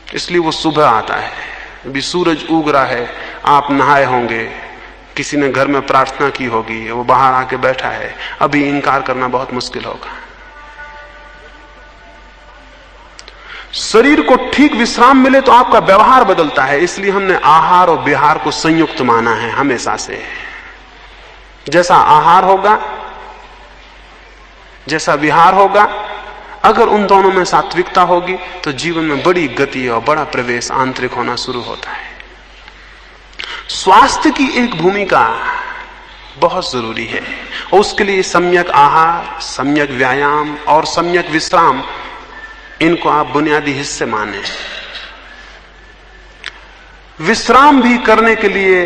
इसलिए वो सुबह आता है, अभी सूरज उग रहा है, आप नहाए होंगे, किसी ने घर में प्रार्थना की होगी, वो बाहर आके बैठा है, अभी इनकार करना बहुत मुश्किल होगा। शरीर को ठीक विश्राम मिले तो आपका व्यवहार बदलता है। इसलिए हमने आहार और विहार को संयुक्त माना है हमेशा से। जैसा आहार होगा, जैसा विहार होगा, अगर उन दोनों में सात्विकता होगी तो जीवन में बड़ी गति और बड़ा प्रवेश आंतरिक होना शुरू होता है। स्वास्थ्य की एक भूमिका बहुत जरूरी है। और उसके लिए सम्यक आहार, सम्यक व्यायाम और सम्यक विश्राम, इनको आप बुनियादी हिस्से माने। विश्राम भी करने के लिए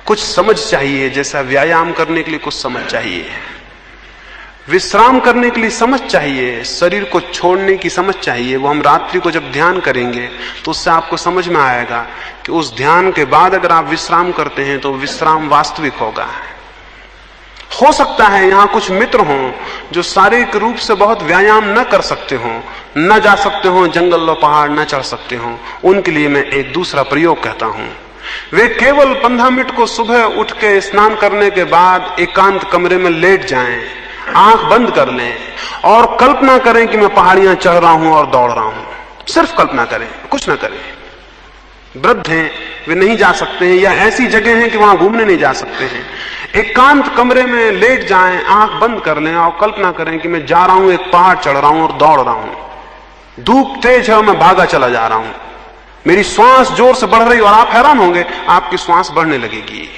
कुछ समझ चाहिए, जैसा व्यायाम करने के लिए कुछ समझ चाहिए। विश्राम करने के लिए समझ चाहिए, शरीर को छोड़ने की समझ चाहिए। वो हम रात्रि को जब ध्यान करेंगे तो उससे आपको समझ में आएगा कि उस ध्यान के बाद अगर आप विश्राम करते हैं तो विश्राम वास्तविक होगा। हो सकता है यहां कुछ मित्र हों जो शारीरिक रूप से बहुत व्यायाम न कर सकते हों, न जा सकते हों, जंगल और पहाड़ न चढ़ सकते हों। उनके लिए मैं एक दूसरा प्रयोग कहता हूं। वे केवल 15 मिनट को सुबह उठ के स्नान करने के बाद एकांत कमरे में लेट जाएं, आंख बंद कर लें और कल्पना करें कि मैं पहाड़ियां चढ़ रहा हूं और दौड़ रहा हूं। सिर्फ कल्पना करें, कुछ ना करें। वृद्ध हैं, वे नहीं जा सकते हैं, या ऐसी जगह है कि वहां घूमने नहीं जा सकते हैं। एकांत कमरे में लेट जाएं, आंख बंद कर लें और कल्पना करें कि मैं जा रहा हूं, एक पहाड़ चढ़ रहा हूं और दौड़ रहा हूं। धूप तेज है और मैं भागा चला जा रहा हूं। मेरी श्वास जोर से बढ़ रही और आप हैरान होंगे, आपकी श्वास बढ़ने लगेगी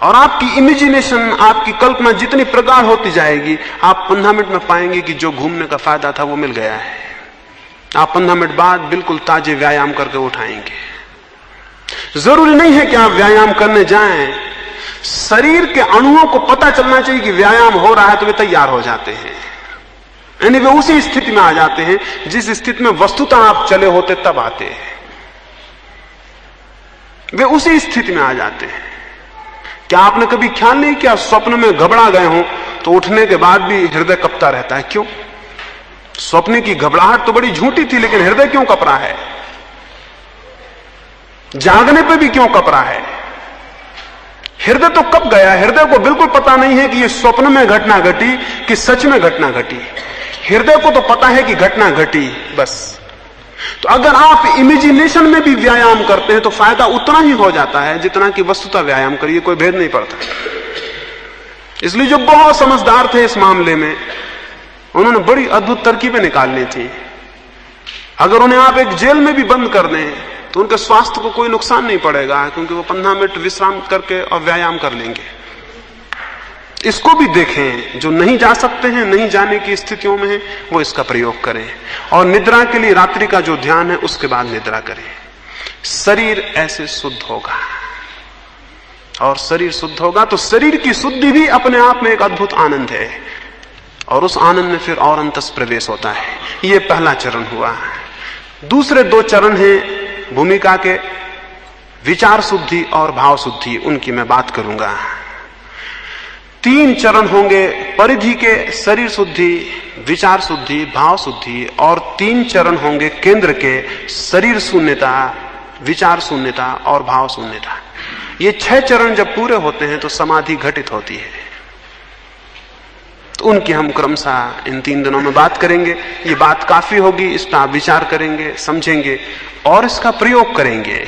और आपकी इमेजिनेशन, आपकी कल्पना जितनी प्रगाढ़ होती जाएगी, आप 15 मिनट में पाएंगे कि जो घूमने का फायदा था वो मिल गया है। आप 15 मिनट बाद बिल्कुल ताजे व्यायाम करके उठाएंगे। जरूरी नहीं है कि आप व्यायाम करने जाएं, शरीर के अणुओं को पता चलना चाहिए कि व्यायाम हो रहा है तो वे तैयार हो जाते हैं। यानी वे उसी स्थिति में आ जाते हैं जिस स्थिति में वस्तुतः आप चले होते तब आते हैं। वे उसी स्थिति में आ जाते हैं। क्या आपने कभी ख्याल नहीं किया, स्वप्न में घबरा गए हो तो उठने के बाद भी हृदय कपता रहता है? क्यों? स्वप्न की घबराहट तो बड़ी झूठी थी, लेकिन हृदय क्यों कपरा है? जागने पे भी क्यों कपरा है? हृदय तो कब गया। हृदय को बिल्कुल पता नहीं है कि ये स्वप्न में घटना घटी कि सच में घटना घटी। हृदय को तो पता है कि घटना घटी, बस। तो अगर आप इमेजिनेशन में भी व्यायाम करते हैं तो फायदा उतना ही हो जाता है जितना कि वस्तुतः व्यायाम करिए, कोई भेद नहीं पड़ता। इसलिए जो बहुत समझदार थे इस मामले में, उन्होंने बड़ी अद्भुत तरकीबें निकालनी थी। अगर उन्हें आप एक जेल में भी बंद कर दें तो उनके स्वास्थ्य को कोई नुकसान नहीं पड़ेगा, क्योंकि वो 15 मिनट विश्राम करके और व्यायाम कर लेंगे। इसको भी देखें, जो नहीं जा सकते हैं, नहीं जाने की स्थितियों में हैं, वो इसका प्रयोग करें। और निद्रा के लिए रात्रि का जो ध्यान है उसके बाद निद्रा करें। शरीर ऐसे शुद्ध होगा, और शरीर शुद्ध होगा तो शरीर की शुद्धि भी अपने आप में एक अद्भुत आनंद है, और उस आनंद में फिर और अंतस प्रवेश होता है। ये पहला चरण हुआ। दूसरे 2 चरण हैं भूमिका के, विचार शुद्धि और भाव शुद्धि, उनकी मैं बात करूंगा। 3 चरण होंगे परिधि के, शरीर शुद्धि, विचार शुद्धि, भाव शुद्धि, और 3 चरण होंगे केंद्र के, शरीर शून्यता, विचार शून्यता और भाव शून्यता। ये 6 चरण जब पूरे होते हैं तो समाधि घटित होती है। तो उनकी हम क्रमशः इन 3 दिनों में बात करेंगे। ये बात काफी होगी, इस पर आप विचार करेंगे, समझेंगे और इसका प्रयोग करेंगे।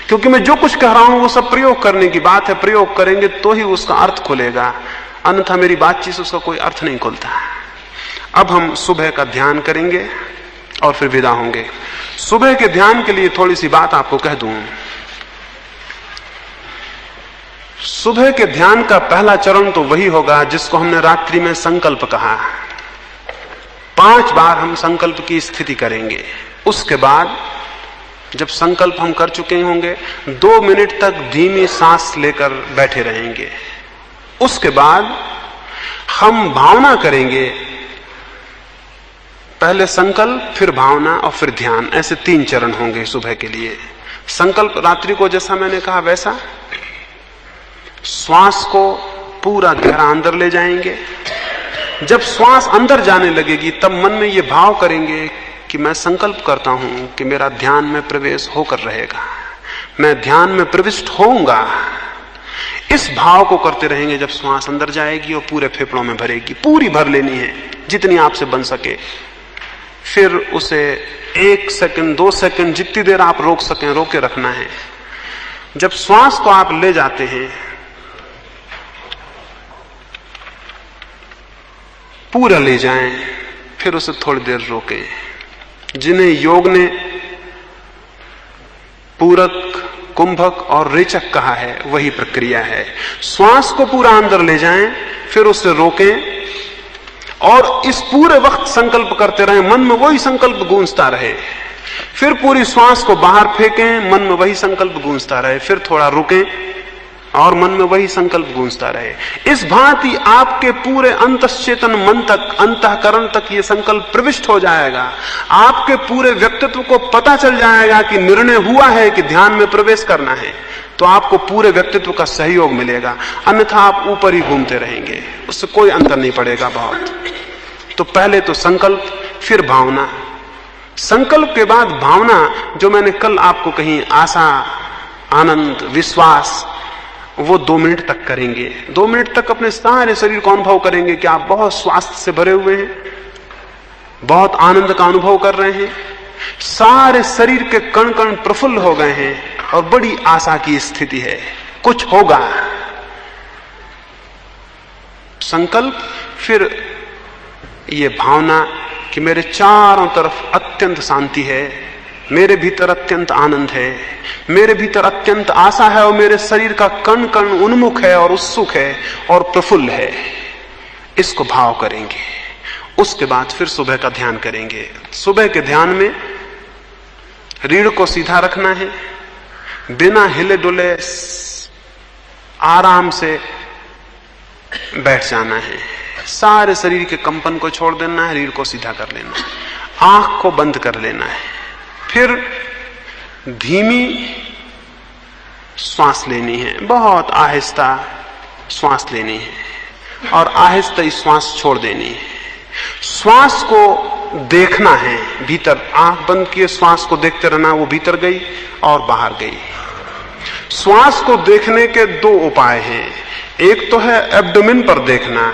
क्योंकि मैं जो कुछ कह रहा हूं वो सब प्रयोग करने की बात है। प्रयोग करेंगे तो ही उसका अर्थ खुलेगा, अन्यथा मेरी बातचीत से उसका कोई अर्थ नहीं खुलता। अब हम सुबह का ध्यान करेंगे और फिर विदा होंगे। सुबह के ध्यान के लिए थोड़ी सी बात आपको कह दूं। सुबह के ध्यान का पहला चरण तो वही होगा जिसको हमने रात्रि में संकल्प कहा। 5 बार हम संकल्प की स्थिति करेंगे। उसके बाद जब संकल्प हम कर चुके होंगे, 2 मिनट तक धीमी सांस लेकर बैठे रहेंगे। उसके बाद हम भावना करेंगे। पहले संकल्प, फिर भावना और फिर ध्यान, ऐसे 3 चरण होंगे सुबह के लिए। संकल्प रात्रि को जैसा मैंने कहा वैसा, श्वास को पूरा गहरा अंदर ले जाएंगे। जब श्वास अंदर जाने लगेगी तब मन में ये भाव करेंगे कि मैं संकल्प करता हूं कि मेरा ध्यान में प्रवेश होकर रहेगा, मैं ध्यान में प्रविष्ट होऊंगा। इस भाव को करते रहेंगे जब श्वास अंदर जाएगी और पूरे फेफड़ों में भरेगी। पूरी भर लेनी है, जितनी आपसे बन सके। फिर उसे 1 सेकंड, 2 सेकंड, जितनी देर आप रोक सकें रोके रखना है। जब श्वास को आप ले जाते हैं पूरा ले जाएं, फिर उसे थोड़ी देर रोकें। जिन्हें योग ने पूरक कुंभक और रेचक कहा है वही प्रक्रिया है। श्वास को पूरा अंदर ले जाएं, फिर उसे रोकें और इस पूरे वक्त संकल्प करते रहें, मन में वही संकल्प गूंजता रहे। फिर पूरी श्वास को बाहर फेंकें, मन में वही संकल्प गूंजता रहे। फिर थोड़ा रुकें और मन में वही संकल्प गूंजता रहे। इस भांति आपके पूरे अंतश्चेतन मन तक, अंतःकरण तक ये संकल्प प्रविष्ट हो जाएगा। आपके पूरे व्यक्तित्व को पता चल जाएगा कि निर्णय हुआ है कि ध्यान में प्रवेश करना है, तो आपको पूरे व्यक्तित्व का सहयोग मिलेगा। अन्यथा आप ऊपर ही घूमते रहेंगे, उससे कोई अंतर नहीं पड़ेगा बहुत। तो पहले तो संकल्प, फिर भावना। संकल्प के बाद भावना, जो मैंने कल आपको कही, आशा, आनंद, विश्वास, वो 2 मिनट तक करेंगे। 2 मिनट तक अपने सारे शरीर को अनुभव करेंगे कि आप बहुत स्वास्थ्य से भरे हुए हैं, बहुत आनंद का अनुभव कर रहे हैं, सारे शरीर के कण कण प्रफुल्ल हो गए हैं और बड़ी आशा की स्थिति है, कुछ होगा। संकल्प, फिर ये भावना कि मेरे चारों तरफ अत्यंत शांति है, मेरे भीतर अत्यंत आनंद है, मेरे भीतर अत्यंत आशा है और मेरे शरीर का कण कण उन्मुख है और उत्सुक है और प्रफुल्ल है। इसको भाव करेंगे। उसके बाद फिर सुबह का ध्यान करेंगे। सुबह के ध्यान में रीढ़ को सीधा रखना है, बिना हिले डुले आराम से बैठ जाना है, सारे शरीर के कंपन को छोड़ देना है, रीढ़ को सीधा कर लेना है, आंख को बंद कर लेना है। फिर धीमी श्वास लेनी है, बहुत आहिस्ता श्वास लेनी है और आहिस्ता ही श्वास छोड़ देनी है। श्वास को देखना है भीतर, आंख बंद किए श्वास को देखते रहना, वो भीतर गई और बाहर गई। श्वास को देखने के 2 उपाय हैं। एक तो है एब्डोमेन पर देखना,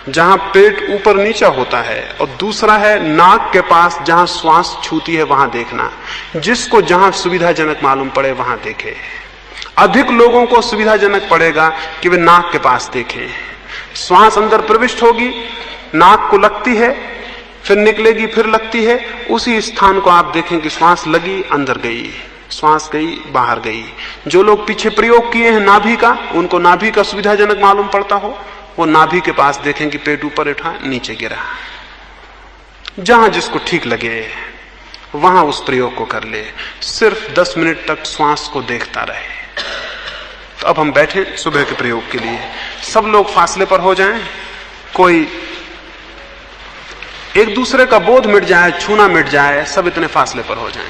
जहां पेट ऊपर नीचा होता है, और दूसरा है नाक के पास जहां श्वास छूती है वहां देखना। जिसको जहां सुविधाजनक मालूम पड़े वहां देखे। अधिक लोगों को सुविधाजनक पड़ेगा कि वे नाक के पास देखें। श्वास अंदर प्रविष्ट होगी, नाक को लगती है, फिर निकलेगी, फिर लगती है, उसी स्थान को आप देखें कि श्वास लगी, अंदर गई, श्वास गई, बाहर गई। जो लोग पीछे प्रयोग किए हैं नाभि का, उनको नाभि का सुविधाजनक मालूम पड़ता हो, वो नाभि के पास देखें कि पेट ऊपर उठा, नीचे गिरा। जहां जिसको ठीक लगे वहां उस प्रयोग को कर ले। सिर्फ 10 मिनट तक श्वास को देखता रहे। तो अब हम बैठे सुबह के प्रयोग के लिए। सब लोग फासले पर हो जाएं, कोई एक दूसरे का बोध मिट जाए, छूना मिट जाए, सब इतने फासले पर हो जाएं।